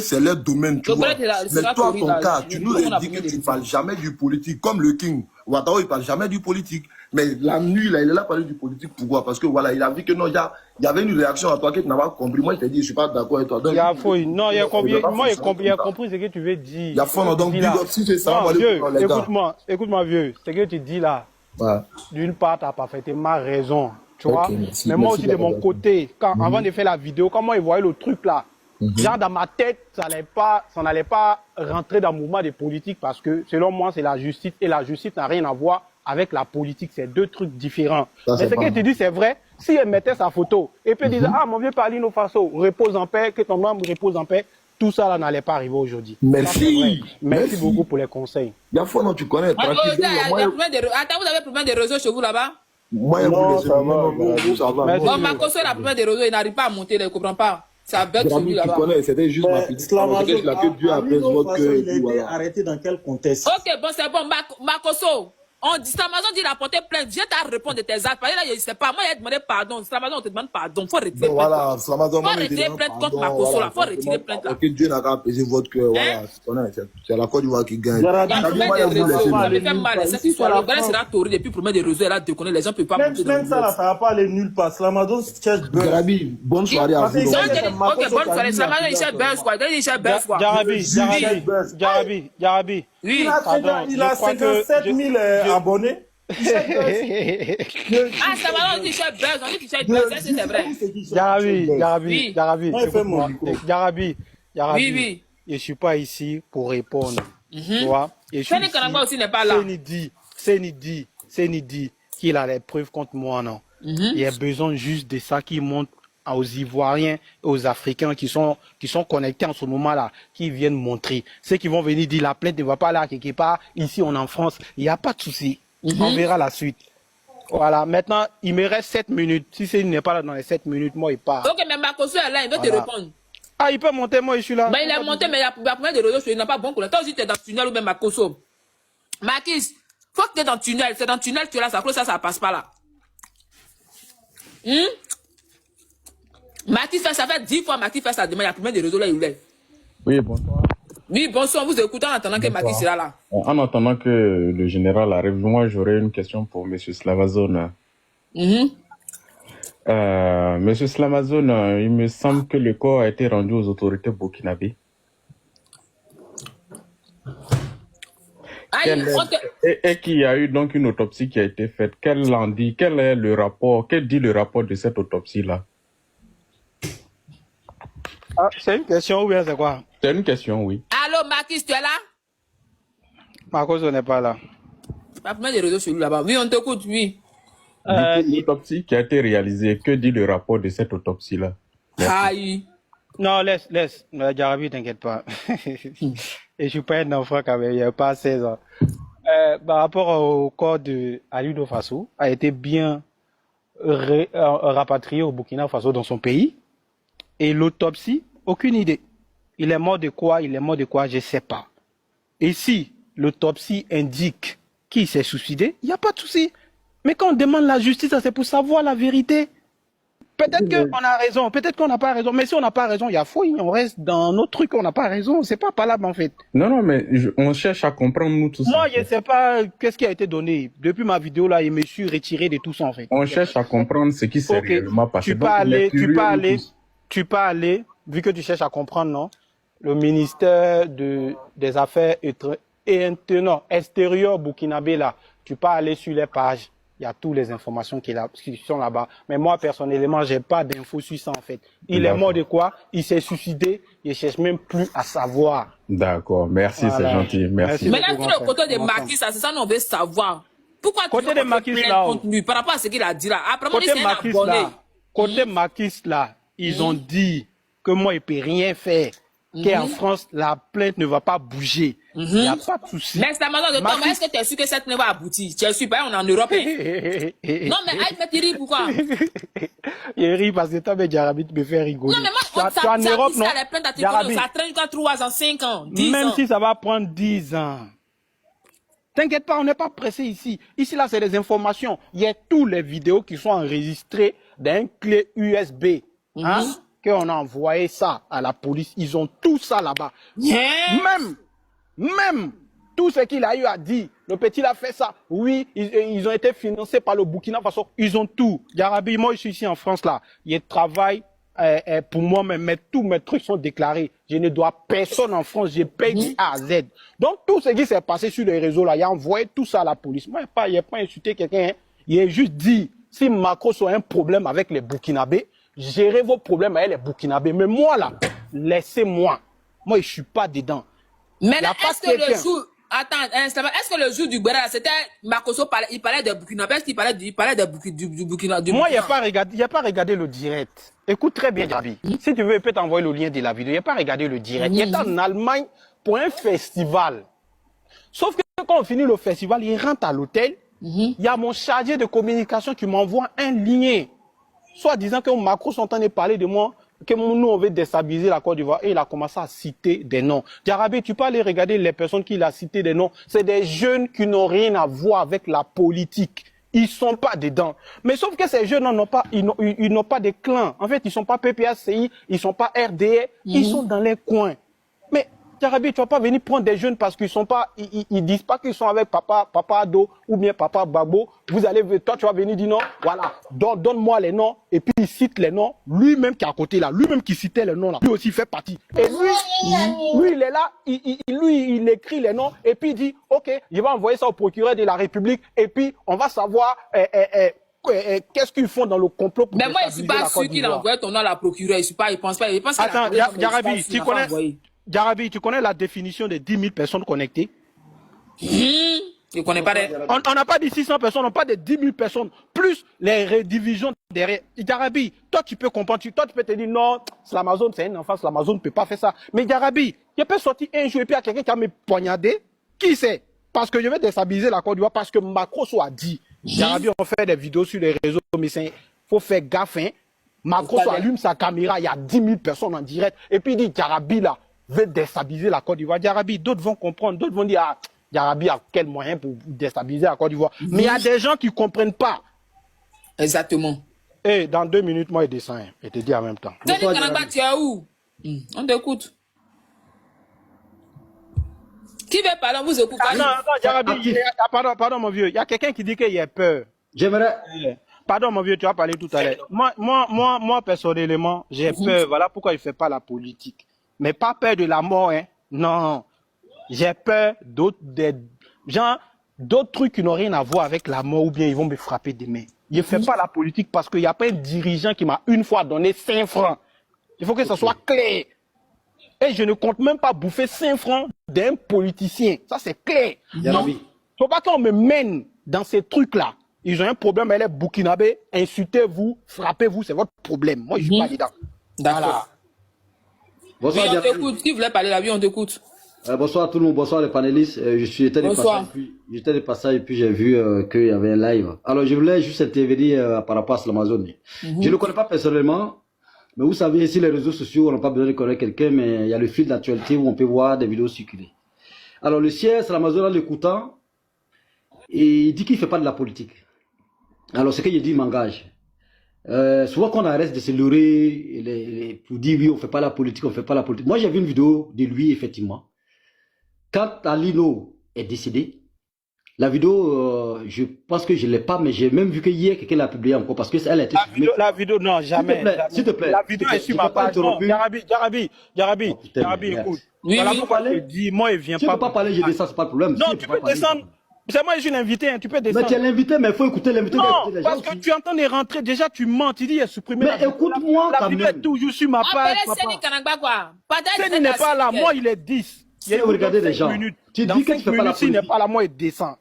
c'est leur domaine, tu vois. Mais toi, ton cas, tu nous as dit que tu ne parles jamais du politique, comme le King. Ouattara, il ne parle jamais du politique. Mais la nuit, là, il est là parler du politique. Pourquoi? Parce que voilà, il a vu que non, il y avait une réaction à toi que tu n'as pas compris. Moi, je t'ai dit, je ne suis pas d'accord avec toi. Donc, il a compris ce que tu veux dire. Il y a faux, donc, si c'est ça, écoute-moi, vieux, ce que tu dis là, d'une part, tu as parfaitement raison. Tu vois? Mais moi aussi, de mon côté, avant de faire la vidéo, quand moi, je voyais le truc là, genre dans ma tête, ça n'allait pas rentrer dans le mouvement des politiques parce que, selon moi, c'est la justice et la justice n'a rien à voir avec la politique, c'est deux trucs différents. Mais ce que tu dis, c'est vrai. Si elle mettait sa photo et puis disait, ah, mon vieux Paulino Faso, repose en paix, que ton membre repose en paix, tout ça là n'allait pas arriver aujourd'hui. Merci. Merci beaucoup pour les conseils. Il y a fois, non, tu connais. Attends, vous avez problème de réseau chez vous là-bas? Moi, ça va. Bon, Makoso, il a problème de réseau, il n'arrive pas à monter, il ne comprend pas. Ça bug celui là-bas. Tu connais, c'était juste ma petite histoire. Que Dieu apaise votre cœur. Il a été arrêté dans quel contexte? Ok, bon, c'est bon. Makoso. On dit, Amazon dit, il a porté plainte. Viens t'à répondre de tes actes. Parce que là, je ne sais pas. Moi, il a demandé pardon. Amazon, on te demande pardon. Faut retirer plainte. Voilà, Amazon, faut retirer plainte contre Makoso là. Faut retirer plainte là. Que Dieu n'a qu'à apaiser votre cœur. Voilà, c'est la Côte d'Ivoire qui gagne. Il y a un problème de réseau. Ça me fait mal. Cette histoire, le gars sera torré depuis le problème de réseau. Elle a déconné. Les gens ne peuvent pas monter. Même ça, là, ça va pas aller nulle part. Amazon cherche buzz. Garabi, bonne soirée à vous. Ok, bonne soirée. Amazon, il cherche buzz quoi. Il cherche buzz quoi. Jarabi. Oui. Il a 57 000 abonnés. Ah, ça va, on dit cher buzz, on dit qu'il cherche buzz, c'est vrai. Jarabi, je suis pas ici pour répondre. Tu vois? Séni Kanangba aussi n'est pas là. Séni dit qu'il a les preuves contre moi, non. Il a besoin juste de ça qui montre aux Ivoiriens et aux Africains qui sont connectés en ce moment-là, qui viennent montrer. Ceux qui vont venir dire la plainte ne va pas là quelque part, ici on est en France, il n'y a pas de souci. On verra la suite. Voilà, maintenant, il me reste 7 minutes. Si il n'est pas là dans les 7 minutes, moi, il part. Ok, mais Makoso est là, il veut te répondre. Ah, il peut monter, moi, je suis là. Mais il est monté, mais il y a plein de réseaux, il n'a pas bon pour toi aussi, tu es dans le tunnel ou même Makoso. Makis, faut que tu es dans le tunnel. C'est dans le tunnel, tu es là, ça passe pas là. Makis fait, ça fait 10 fois Makis fait ça demain, il y a plein de réseaux là, il est. Oui, bonsoir. Oui, bonsoir, vous écoutez en attendant que Makis sera là. En attendant que le général arrive, moi j'aurais une question pour M. Slamazone. Monsieur Slamazone, il me semble que le corps a été rendu aux autorités burkinabées. Et qu'il y a eu donc une autopsie qui a été faite. Quel dit le rapport de cette autopsie-là? Ah, c'est une question ou bien c'est quoi? C'est une question, oui. Allô, Makis, tu es là? Makoso n'est pas là. Pas plein de réseaux sur lui là-bas. Oui, on t'écoute, oui. L'autopsie qui a été réalisée, que dit le rapport de cette autopsie-là? Aïe. Non, laisse. Jarabi, t'inquiète pas. Et je suis pas un enfant quand même, il n'y a pas 16 ans. Par rapport au corps de Alino Faso, a été bien rapatrié au Burkina Faso dans son pays. Et l'autopsie, aucune idée. Il est mort de quoi? Il est mort de quoi? Je ne sais pas. Et si l'autopsie indique qu'il s'est suicidé, il n'y a pas de souci. Mais quand on demande la justice, c'est pour savoir la vérité. Peut-être qu'on a raison, peut-être qu'on n'a pas raison. Mais si on n'a pas raison, il y a fouille. On reste dans notre truc, on n'a pas raison. C'est pas palable en fait. Non, mais on cherche à comprendre nous tous. Moi, je ne sais pas qu'est-ce qui a été donné. Depuis ma vidéo là, je me suis retiré de tout ça en fait. On cherche à comprendre ce qui s'est réellement passé. Tu peux aller, vu que tu cherches à comprendre, non? Le ministère des Affaires extérieures burkinabé là, tu peux aller sur les pages. Il y a toutes les informations qui sont là-bas. Mais moi, personnellement, j'ai pas d'infos sur ça, en fait. Il est mort de quoi? Il s'est suicidé. Je cherche même plus à savoir. D'accord. Merci, voilà. C'est gentil. Merci. Mais là, sur le côté des Macky, c'est ça, on veut savoir. Pourquoi côté des Macky, là, par rapport à ce qu'il a dit là? Après, côté Macky, là, ils ont dit que moi, il peut rien faire. Qu'en France, la plainte ne va pas bouger. Il n'y a pas de souci. Mais c'est la maison de toi, est-ce que tu es sûr que cette plainte va aboutir? Tu es sûr, on est en Europe. Non, mais tu ris pourquoi? Il rit parce que toi, mais Jarabi, tu me fais rigoler. Non, mais moi, ça en Europe, non? Ça traîne quand 3 ans, 5 ans, 10 ans. Même si ça va prendre 10 ans. T'inquiète pas, on n'est pas pressé ici. Ici, là, c'est des informations. Il y a toutes les vidéos qui sont enregistrées d'un clé USB. Hein? Qu'on a envoyé ça à la police, ils ont tout ça là-bas. Même tout ce qu'il a eu à dire, le petit a fait ça. Oui, ils ont été financés par le Burkina Faso. Ils ont tout. Jarabi, moi je suis ici en France là. Je travaille pour moi-même, mais tous mes trucs sont déclarés. Je ne dois personne en France. Je paye A à Z. Donc tout ce qui s'est passé sur les réseaux là, il a envoyé tout ça à la police. Moi, il n'a pas insulté quelqu'un. Hein. Il a juste dit, si Macron a un problème avec les Burkinabés, gérez vos problèmes avec les Burkinabés. Mais moi, là, laissez-moi. Moi, je ne suis pas dedans. Mais là, est-ce que le jour... Attends, est-ce que le jour du Gbera, c'était Makosso, il parlait de Burkinabé, est-ce qu'il parlait du Burkina? Moi, il n'y a pas regardé le direct. Écoute très bien, Gabi. Si tu veux, je peux t'envoyer le lien de la vidéo. Il n'y a pas regardé le direct. Il est en Allemagne pour un festival. Sauf que quand on finit le festival, il rentre à l'hôtel. Il y a mon chargé de communication qui m'envoie un lien. Soit disant que Macron sont en train de parler de moi, que nous on veut déstabiliser la Côte d'Ivoire, et il a commencé à citer des noms. Jarabi, tu peux aller regarder les personnes qu'il a cité des noms. C'est des jeunes qui n'ont rien à voir avec la politique. Ils sont pas dedans. Mais sauf que ces jeunes n'ont pas, ils n'ont pas de clans. En fait, ils sont pas PPACI, ils sont pas RDE, ils sont dans les coins. Mais Jarabi, tu vas pas venir prendre des jeunes parce qu'ils sont pas, ils disent pas qu'ils sont avec papa Ado ou bien papa Gbagbo. Vous allez, toi, tu vas venir dire non, voilà, donne-moi les noms, et puis il cite les noms, lui-même qui est à côté là, lui-même qui citait les noms là, lui aussi fait partie. Et lui, il est là, il écrit les noms, et puis il dit, ok, je vais envoyer ça au procureur de la République, et puis on va savoir, qu'est-ce qu'ils font dans le complot pour... Mais moi, je suis pas sûr qu'il a envoyé ton nom à la procureure, il pense pas. Attends, Jarabi, tu connais la définition des 10 000 personnes connectées? Je connais pas. On n'a pas dit 600 personnes, on n'a pas de 10 000 personnes, plus les redivisions derrière. Jarabi, toi tu peux comprendre, toi tu peux te dire non, l'Amazon c'est un enfant, l'Amazon ne peut pas faire ça. Mais Jarabi, je peux sortir un jour et puis il y a quelqu'un qui a me poignardé. Qui c'est? Parce que je vais déstabiliser la Côte d'Ivoire, parce que Macron a dit. Jarabi, on fait des vidéos sur les réseaux, mais il faut faire gaffe. Hein. Macron allume sa caméra, il y a 10 000 personnes en direct, et puis il dit Jarabi là, veut déstabiliser la Côte d'Ivoire. Jarabi, d'autres vont comprendre, d'autres vont dire, ah, Jarabi a quel moyen pour déstabiliser la Côte d'Ivoire. Mais il y a des gens qui ne comprennent pas. Exactement. Et dans 2 minutes, moi, je descends. Je te dis en même temps. Tu es où? On t'écoute. Qui veut parler? On vous écoute. Non, Jarabi, pardon, mon vieux. Il y a quelqu'un qui dit qu'il a peur. J'aimerais... Pardon, mon vieux, tu as parlé tout à l'heure. Moi, personnellement, j'ai peur. Voilà pourquoi je ne fais pas la politique. Mais pas peur de la mort, hein. Non. J'ai peur d'autres trucs qui n'ont rien à voir avec la mort, ou bien ils vont me frapper demain. Je ne fais pas la politique parce qu'il n'y a pas un dirigeant qui m'a une fois donné 5 francs. Il faut que ça soit clair. Et je ne compte même pas bouffer 5 francs d'un politicien. Ça, c'est clair. Il ne faut pas qu'on me mène dans ces trucs-là. Ils ont un problème avec les Burkinabés. Insultez-vous, frappez-vous, c'est votre problème. Moi, je ne suis pas dedans. D'accord. Voilà. Oui, on t'écoute. Si vous voulez parler là, oui, on t'écoute. Bonsoir à tout le monde, bonsoir les panélistes. J'étais de passage et puis j'ai vu qu'il y avait un live. Alors je voulais juste intervenir par rapport à l'Amazon. Je ne le connais pas personnellement, mais vous savez, ici les réseaux sociaux, on n'a pas besoin de connaître quelqu'un, mais il y a le fil d'actualité où on peut voir des vidéos circuler. Alors le siège, l'Amazon, en l'écoutant, et il dit qu'il ne fait pas de la politique. Alors ce qu'il dit m'engage. Souvent qu'on arrête de se leurrer pour dire oui, on ne fait pas la politique, on ne fait pas la politique. Moi j'ai vu une vidéo de lui, effectivement. Quand Alino est décédé, la vidéo, je pense que je ne l'ai pas, mais j'ai même vu que hier, quelqu'un l'a publié encore parce qu'elle a été filmée. La vidéo, non, jamais. S'il te plaît. La vidéo est sur ma page. Jarabi, écoute. Oui, voilà oui. pourquoi je dis, moi, il vient Tu pas. ne peux pas parler, je descends, c'est pas le problème. Non, tu peux descendre. C'est moi, je suis l'invité, hein, tu peux descendre. Mais tu es l'invité, mais il faut écouter l'invité. Non, parce que tu entends les rentrées, déjà tu mens, tu dis il a supprimé. Mais écoute-moi la quand vidéo même. est toujours sur ma page. Seni n'est pas là, moi il est 10. Si vous regardez les gens, tu dis que tu fais pas la politique. Il n'est politique. pas là, moi il descend.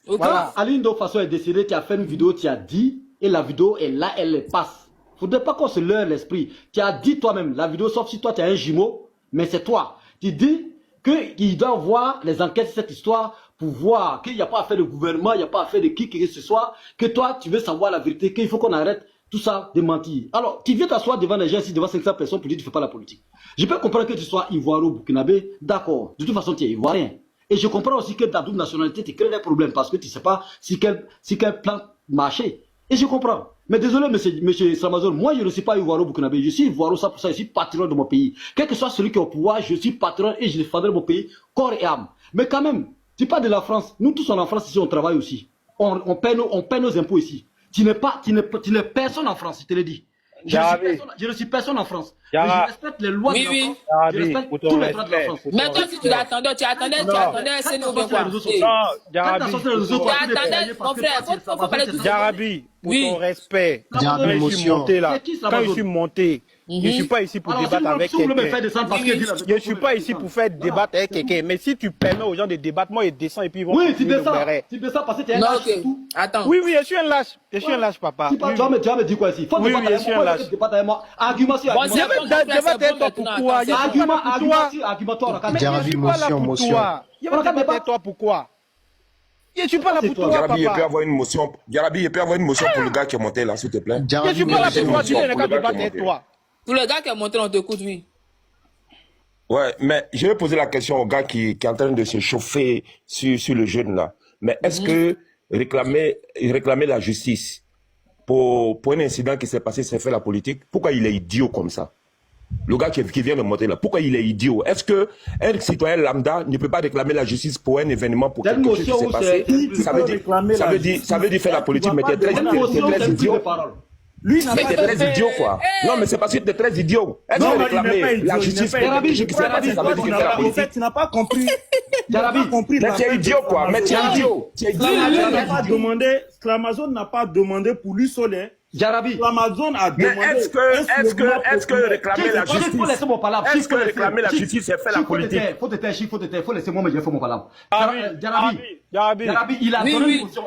Voilà. Aline de façon est décédée, tu as fait une vidéo, tu as dit, et la vidéo est là, elle passe. Faudrait pas qu'on se leurre l'esprit. Tu as dit toi-même, la vidéo, sauf si toi tu as un jumeau, mais c'est toi. Tu dis qu'il doit voir les enquêtes sur cette histoire pour voir qu'il n'y a pas affaire de gouvernement, il n'y a pas affaire de qui que ce soit, que toi tu veux savoir la vérité, qu'il faut qu'on arrête tout ça de mentir. Alors, tu viens t'asseoir devant les gens ici, devant 500 personnes pour dire que tu ne fais pas la politique. Je peux comprendre que tu sois ivoiro, burkinabé, d'accord. De toute façon, tu es ivoirien. Et je comprends aussi que ta double nationalité te crée des problèmes parce que tu ne sais pas si quel plan marchait. Et je comprends. Mais désolé, monsieur Samazon, moi je ne suis pas ivoiro, burkinabé. Je suis ivoiro, ça pour ça, je suis patron de mon pays. Quel que soit celui qui est au pouvoir, je suis patron et je défendrai mon pays corps et âme. Mais quand même, tu parles de la France. Nous tous en France ici, on travaille aussi. On paie nos impôts ici. Tu n'es personne en France, je te le dis. Je ne suis personne en France. Mais je respecte les lois de la France. Je respecte tous les droits de la France. Mais toi, si tu attendais, c'est nous quoi. Mon frère, faut parler de Jarabi, pour ton respect. Quand je suis monté là, je ne suis pas ici pour débattre avec quelqu'un. Je ne suis pas ici pour faire débattre avec quelqu'un. Mais si tu permets aux gens de débattre, moi ils descendent et puis ils vont. Oui, tu descends parce que tu es un lâche. Attends. Oui, je suis un lâche. Je suis un lâche, papa. Tu vas me dire quoi ici? Oui, je suis un lâche. Argument sur argument. Débattre avec toi pourquoi? Argument. Jarabi, motion. Toi pourquoi? Je suis pas là pour toi, Jarabi, papa. il peut avoir une motion. Jarabi, il peut avoir une motion pour le gars qui est monté là, s'il te plaît. Je suis pas là pour toi, tu n'es pas débattre avec toi. Pour le gars qui est monté, on t'écoute, oui. Ouais, mais je vais poser la question au gars qui est en train de se chauffer sur le jeune là. Mais est-ce que réclamer la justice pour un incident qui s'est passé, c'est faire la politique, pourquoi il est idiot comme ça? Le gars qui vient de monter là, pourquoi il est idiot? Est-ce qu'un citoyen lambda ne peut pas réclamer la justice pour un événement, pour quelque chose qui s'est passé? Ça veut dire faire la politique, mais tu es très idiot. Lui, mais t'es très idiot, quoi. Non, mais c'est parce que t'es très idiot. Est-ce que réclamer la justice pour quelque chose qui s'est passé, ça veut dire faire la politique? Tu n'as pas compris. Mais tu es idiot, quoi. Mais tu es idiot. L'Amazon n'a pas demandé pour lui seul. Jarabi. L'Amazon a demandé. Mais est-ce que réclamer la justice, est-ce que réclamer la justice, c'est faire la politique? Faut laisser moi me dire, faut mon parler. Jarabi, il a donné une motion.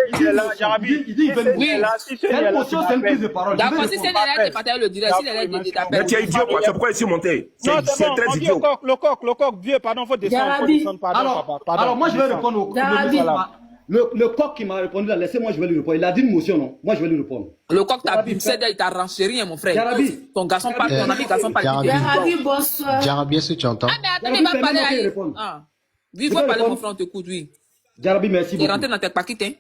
Il dit, une motion, c'est une prise de parole. D'accord, si c'est l'élève de partager le direct, si l'élève de t'appelle. Mais tu es idiot, quoi. C'est pourquoi il s'est monté. C'est très idiot. Le coq, vieux, pardon, faut descendre, pardon. Alors, moi, je vais répondre au le coq qui m'a répondu là, laissez-moi, je vais lui répondre. Il a dit une motion, non? Moi, je vais lui répondre. Le coq t'a pipé, il t'a renchéri, mon frère. Jarabi. Ton garçon parle, ton ami garçon parle. Jarabi, bonsoir. Jarabi, est-ce que tu entends? Ah, mais attends, il va parler à lui. Ah. Oui, il faut parler, mon frère, on t'écoute, oui. Jarabi, merci beaucoup. Il est rentré dans tes paquets, hein?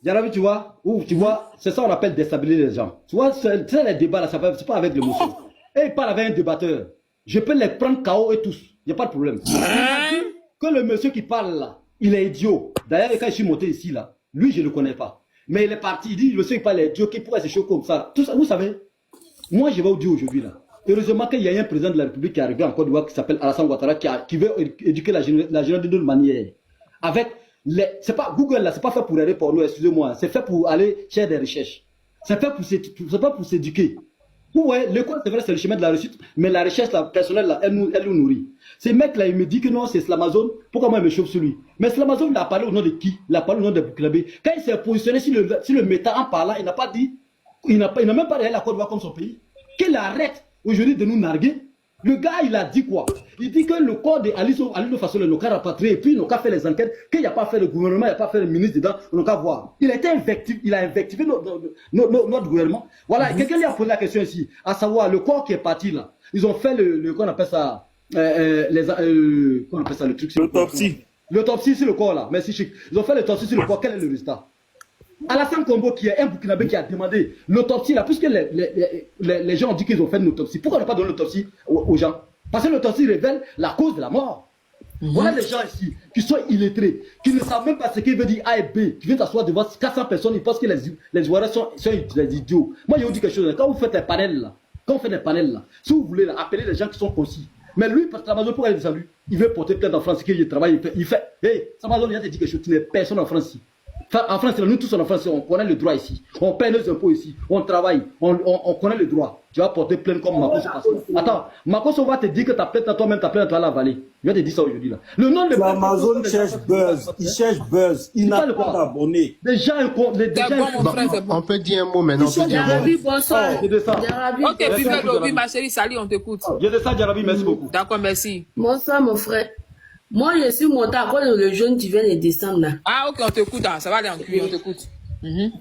Jarabi, tu vois, c'est ça qu'on appelle déstabiliser les gens. Tu vois, c'est les débats là, c'est pas avec l'émotion. Et il parle avec un débatteur. Je peux les prendre KO et tous. Il n'y a pas de problème. Que le monsieur qui parle là, il est idiot. D'ailleurs, quand je suis monté ici là, lui, je ne le connais pas. Mais il est parti, il dit, le monsieur qui parle est idiot, qui pourrait se choquer comme ça. Tout ça, vous savez, moi, je vais vous dire aujourd'hui là. Heureusement qu'il y a un président de la République qui est arrivé en Côte d'Ivoire qui s'appelle Alassane Ouattara qui veut éduquer la jeunesse d'une manière. Avec c'est pas Google là, c'est pas fait pour aller pour nous, excusez-moi. C'est fait pour aller faire des recherches. C'est pas pour s'éduquer. Vous voyez, l'école, c'est vrai, c'est le chemin de la réussite, mais la recherche là, personnelle là, elle nous nourrit. Ces mecs là, il me dit que non, c'est Slamazone, pourquoi moi il me chauffe sur lui? Mais Slamazone, il a parlé au nom de qui? Il a parlé au nom de Burkinabé. Quand il s'est positionné sur le méta en parlant, il n'a pas dit, il n'a même pas réalisé la Côte d'Ivoire comme son pays. Qu'il arrête aujourd'hui de nous narguer Le gars, il a dit quoi? Il dit que le corps de Alino Faso, le cas rapatrié, et puis ils n'ont qu'à faire les enquêtes, qu'il n'y a pas fait le gouvernement, il n'y a pas fait le ministre dedans, on n'a qu'à voir. Il a invectivé notre gouvernement. Voilà, quelqu'un lui a posé la question ici, à savoir, le corps qui est parti là, ils ont fait qu'on appelle ça, qu'on appelle ça le truc. L'autopsie. L'autopsie sur le corps là, merci Chic. Ils ont fait l'autopsie sur le corps, quel est le résultat? Alassane Combo, qui est un Burkinabé qui a demandé l'autopsie là, puisque les gens ont dit qu'ils ont fait une autopsie. Pourquoi on n'a pas donné l'autopsie aux gens? Parce que l'autopsie révèle la cause de la mort. Voilà les gens ici qui sont illettrés, qui ne savent même pas ce qu'il veut dire A et B, qui viennent s'asseoir devant 400 personnes, ils pensent que les joueurs sont des idiots. Moi, je vous dis quelque chose, quand vous faites un panel là, si vous voulez là, appeler les gens qui sont concis. Mais lui, parce que Amazon, pourquoi il est descendu? Il veut porter plainte en France, il travaille, il fait. Hey, Amazon, il a dit quelque chose, tu n'es personne en France ici. Enfin, en France, nous tous en France, on connaît le droit ici. On paie nos impôts ici. On travaille. On connaît le droit. Tu vas porter plainte comme Makoso. Attends, Makoso va te dire que ta plainte à toi-même, ta plainte à toi, la vallée. Il va te dire ça aujourd'hui là. Le nom de Amazon cherche buzz. Il cherche buzz. Il n'a pas d'abonnés. Déjà, on peut dire un mot maintenant. Jarabi, bonsoir. Ok, Bibelobi, ma chérie, salut, on t'écoute. Je de ça, Jarabi, merci beaucoup. D'accord, merci. Bonsoir, mon frère. Moi, je suis monté à cause de le jeune qui vient de descendre là. Ah, ok, on t'écoute, ça va aller en cuir, on t'écoute.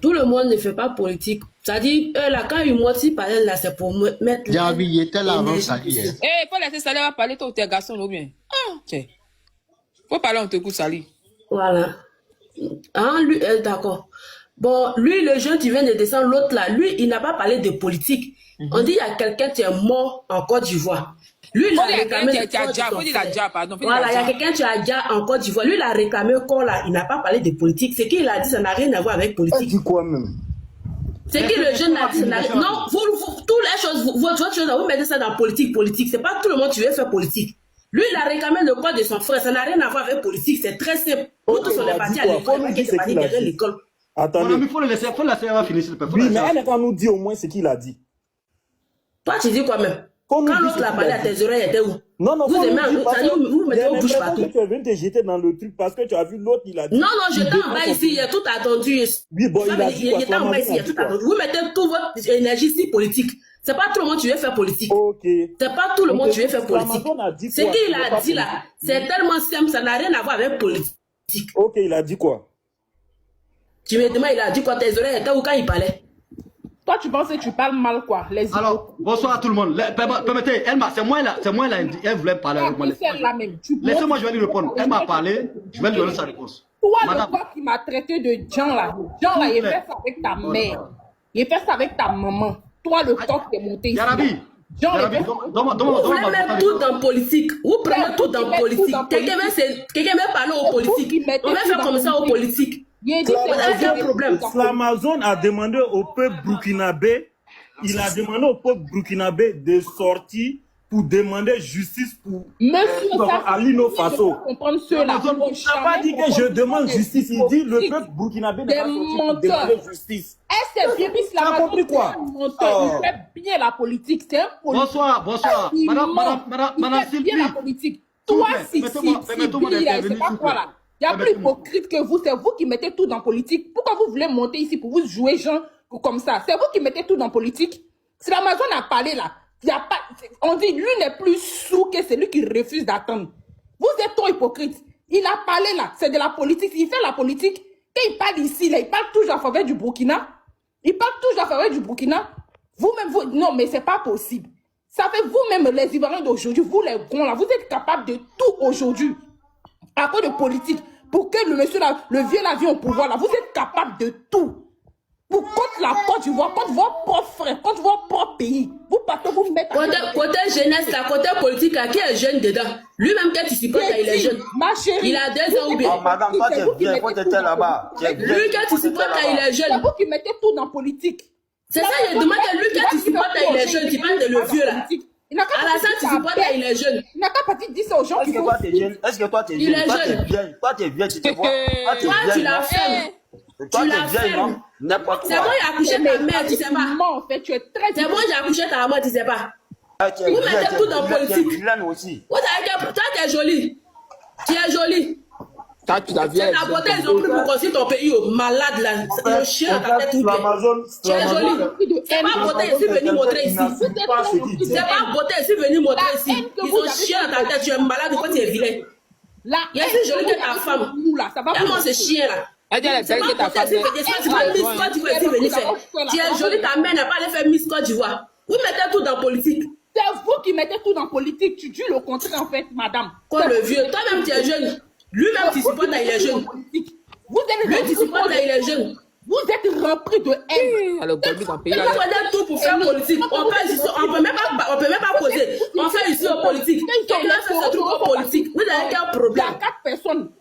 Tout le monde ne fait pas politique. C'est-à-dire, là, quand ils montent, ils parlent là, c'est pour mettre. Jarabi, il était là avant Sali. Eh, faut laisser Sali va parler, toi, ou tes garçons, ou bien. Ah, ok. Faut parler, on t'écoute, Sali. Voilà. Ah, lui, d'accord. Bon, lui, le jeune qui vient de descendre, l'autre là, lui, il n'a pas parlé de politique. On dit, il y a quelqu'un qui est mort en Côte d'Ivoire. Lui, il a réclamé. Voilà, il y a quelqu'un qui a déjà en Côte d'Ivoire. Lui, il a réclamé corps là. Il n'a pas parlé de politique. Ce qu'il a dit, ça n'a rien à voir avec politique. Tu dis quoi même? C'est que le jeune a dit, ça n'a rien. Non, toutes les choses, votre chose, vous mettez ça dans politique. C'est pas tout le monde qui veut faire politique. Lui, il a réclamé le corps de son frère. Ça n'a rien à voir avec politique. C'est très simple. Nous tous, on est partis à l'école. On est partis derrière l'école. Attendez. Il faut le laisser finir, s'il te plaît. Oui, mais elle va nous dire au moins ce qu'il a dit. Toi, tu dis quoi même? Quand l'autre l'a parlé à tes oreilles, était où? Non, vous mettez vos bouches partout. Tu es venu te jeter dans le truc parce que tu as vu l'autre, il a dit. Non, j'étais en bas ici, il a tout attendu. Oui, bon, il a dit quoi? Il était en bas ici, il a tout attendu. Vous mettez toute votre énergie ici politique. C'est pas tout le monde qui veut faire politique. Ok. C'est pas tout le monde qui veut faire politique. Ce qu'il a dit là, c'est tellement simple, ça n'a rien à voir avec politique. Ok, il a dit quoi? Tu me demandes, il a dit quoi? Tes oreilles étaient où quand il parlait? Toi, tu penses que tu parles mal, quoi. Alors, bonsoir à tout le monde. Permettez, c'est moi là, elle voulait parler avec moi. Laissez-moi, je vais lui répondre. Elle m'a parlé, je vais lui donner sa réponse. Toi, le gars qui m'a traité de Jean là, il fait ça avec ta mère. Il fait ça avec ta maman. Toi, le temps qui est monté ici. Yarabi, vous voulez mettre tout dans politique. Vous prenez tout dans politique. Quelqu'un veut parler aux politiques. On va faire comme ça aux politiques. L'Amazon a demandé au peuple burkinabé, de sortir pour demander justice pour Alino Faso. On n'a pas dit que je demande justice, il dit le peuple burkinabé n'a pas sorti pour demander justice. Est-ce que Bébis L'Amazon, il fait bien la politique, c'est un politique. Bonsoir. Madame Sylvie. La politique. Toi, si, c'est pas quoi là. Il y a plus hypocrite que vous, c'est vous qui mettez tout dans politique. Pourquoi vous voulez monter ici pour vous jouer gens comme ça? C'est vous qui mettez tout dans politique. Si l'Amazon a parlé là, y a pas, on dit lui n'est plus sous que celui qui refuse d'attendre. Vous êtes trop hypocrite. Il a parlé là, c'est de la politique. Il fait la politique. Quand il parle ici, là, il parle toujours en faveur du Burkina. Vous-même, non, mais c'est pas possible. Ça fait vous-même les Ivoiriens d'aujourd'hui, vous les gros là, vous êtes capables de tout aujourd'hui. À cause de politique, pour que le monsieur là, le vieux là vienne au pouvoir là, vous êtes capable de tout. Pour contre la Côte d'Ivoire, contre vos propres frères, contre vos propres pays. Vous partez vous mettre. Côté jeunesse là, côté politique là, qui est jeune dedans? Lui-même qui anticipe là, il est jeune. Ma chérie. Il a 2 ans ou bien. Oh, madame, toi tu es bien, il faut te taire là-bas. Lui qui anticipe là, il est jeune. C'est vous qui mettez tout dans politique. C'est ça, je demande à lui qui anticipe là, il est jeune, qui parle de le vieux là. Alassane, tu dis pas qu'il est jeune. Il n'a pas dit ça aux gens qui font. Est-ce que toi t'es jeune? Toi t'es vieille, tu te vois. Toi tu l'as fait. Toi t'es vieille, non? N'importe quoi. C'est bon, j'ai accouché ta mère, tu sais pas. En fait, tu es très. C'est bon, j'ai accouché ta maman, tu sais pas. Vous mettez tout dans politique. Toi t'es jolie. Tu es jolie. tu la C'est la beauté, ils ont pris pour construire ton pays, malade là. Le chien à ta tête tout bien. Tu es jolie. C'est pas beauté, je suis venu montrer ici. C'est pas beauté, je suis venu montrer ici. Ils ont chien à ta tête, tu es malade, pourquoi tu es vilain? Il y a si jolie que ta femme. Comment ce chien là? C'est pas beauté, tu vas Miss Côte d'Ivoire, tu es venu faire. Tu es jolie, ta mère n'a pas allé faire Miss Côte d'Ivoire. Vous mettez tout dans politique. C'est vous qui mettez tout dans politique. Tu dis le contraire en fait, madame. Quoi le vieux? Toi-même tu es jeune. Lui-même tu supportes il est jeune. Vous êtes lui tu supportes il est jeune. Vous êtes rempli de haine. Alors, vous prenez tout pour faire politique. On peut même pas poser. On fait ici au politique. Quelqu'un fait ce truc au politique. Vous avez quel problème? Il y a 4 personnes.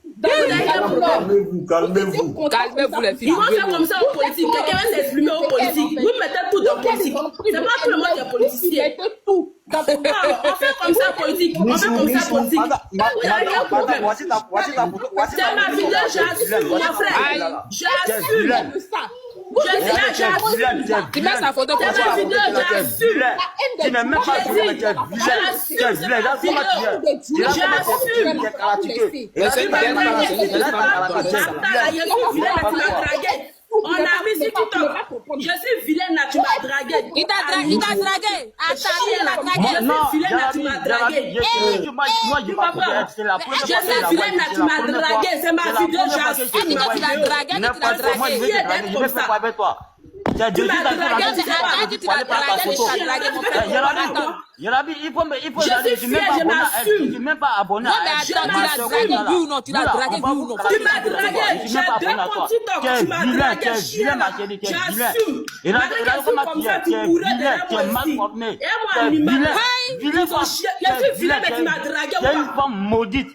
Calmez-vous les filles. Ils vont faire comme ça au politique. Quelqu'un va s'exprimer au politique. Vous mettez tout dans politique. C'est pas tout le monde qui est politicien. On fait comme ça politique. On fait comme ça politique. Vous avez quel problème? C'est ma vidéo, j'assume mon frère. J'assume. Tu mets sa photo pour ma vidéo, j'assume. Tu n'es même pas vilain, tu es vilain. On a mis sur TikTok. Je suis vilaine là, tu m'as dragué. Il t'a dragué. Attends, il a dragué. Je suis vilaine là, tu m'as dragué. Je suis vilaine là, tu m'as dragué. C'est ma vidéo, j'assume. Tu l'as dragué. Tu m'as dragué. Tu m'as même pas abonné. Tu l'as dragué, oui ou non? Tu l'as dragué, oui ou non? Tu m'as dragué. J'ai 2 comptes TikTok. Tu m'as dragué. J'assume. Regarde comme ça, tu pourrais derrière moi ici. Et moi, animal. Je suis vilain, mais tu m'as dragué. Tu es une femme maudite.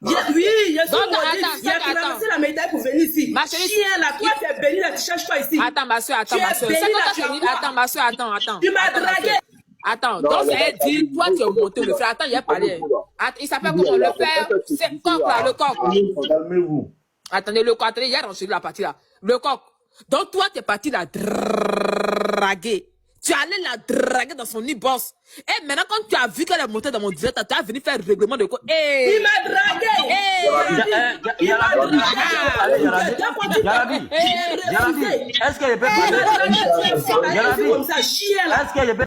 Oui, je suis maudite. J'ai traversé la médaille pour venir ici. Chien là, toi tu es béni là, tu cherches quoi ici? Attends, ma soeur, attends. Attends, ma soeur, attends. Tu m'as dragué. Attends, donc c'est dit, toi tu es monté le frère. Attends, il a parlé. Il s'appelle comment le frère? C'est coq là, le coq. Calmez-vous. Attendez, le coq, il y a dans la partie là. Le coq. Donc toi tu es parti la draguer. Tu allais la draguer dans son e-boss. Et maintenant, quand tu as vu qu'elle est montée dans mon direct, tu as venu faire le règlement de quoi? Il m'a dragué. Il m'a dragué. Est-ce que je peux parler? Est-ce que je peux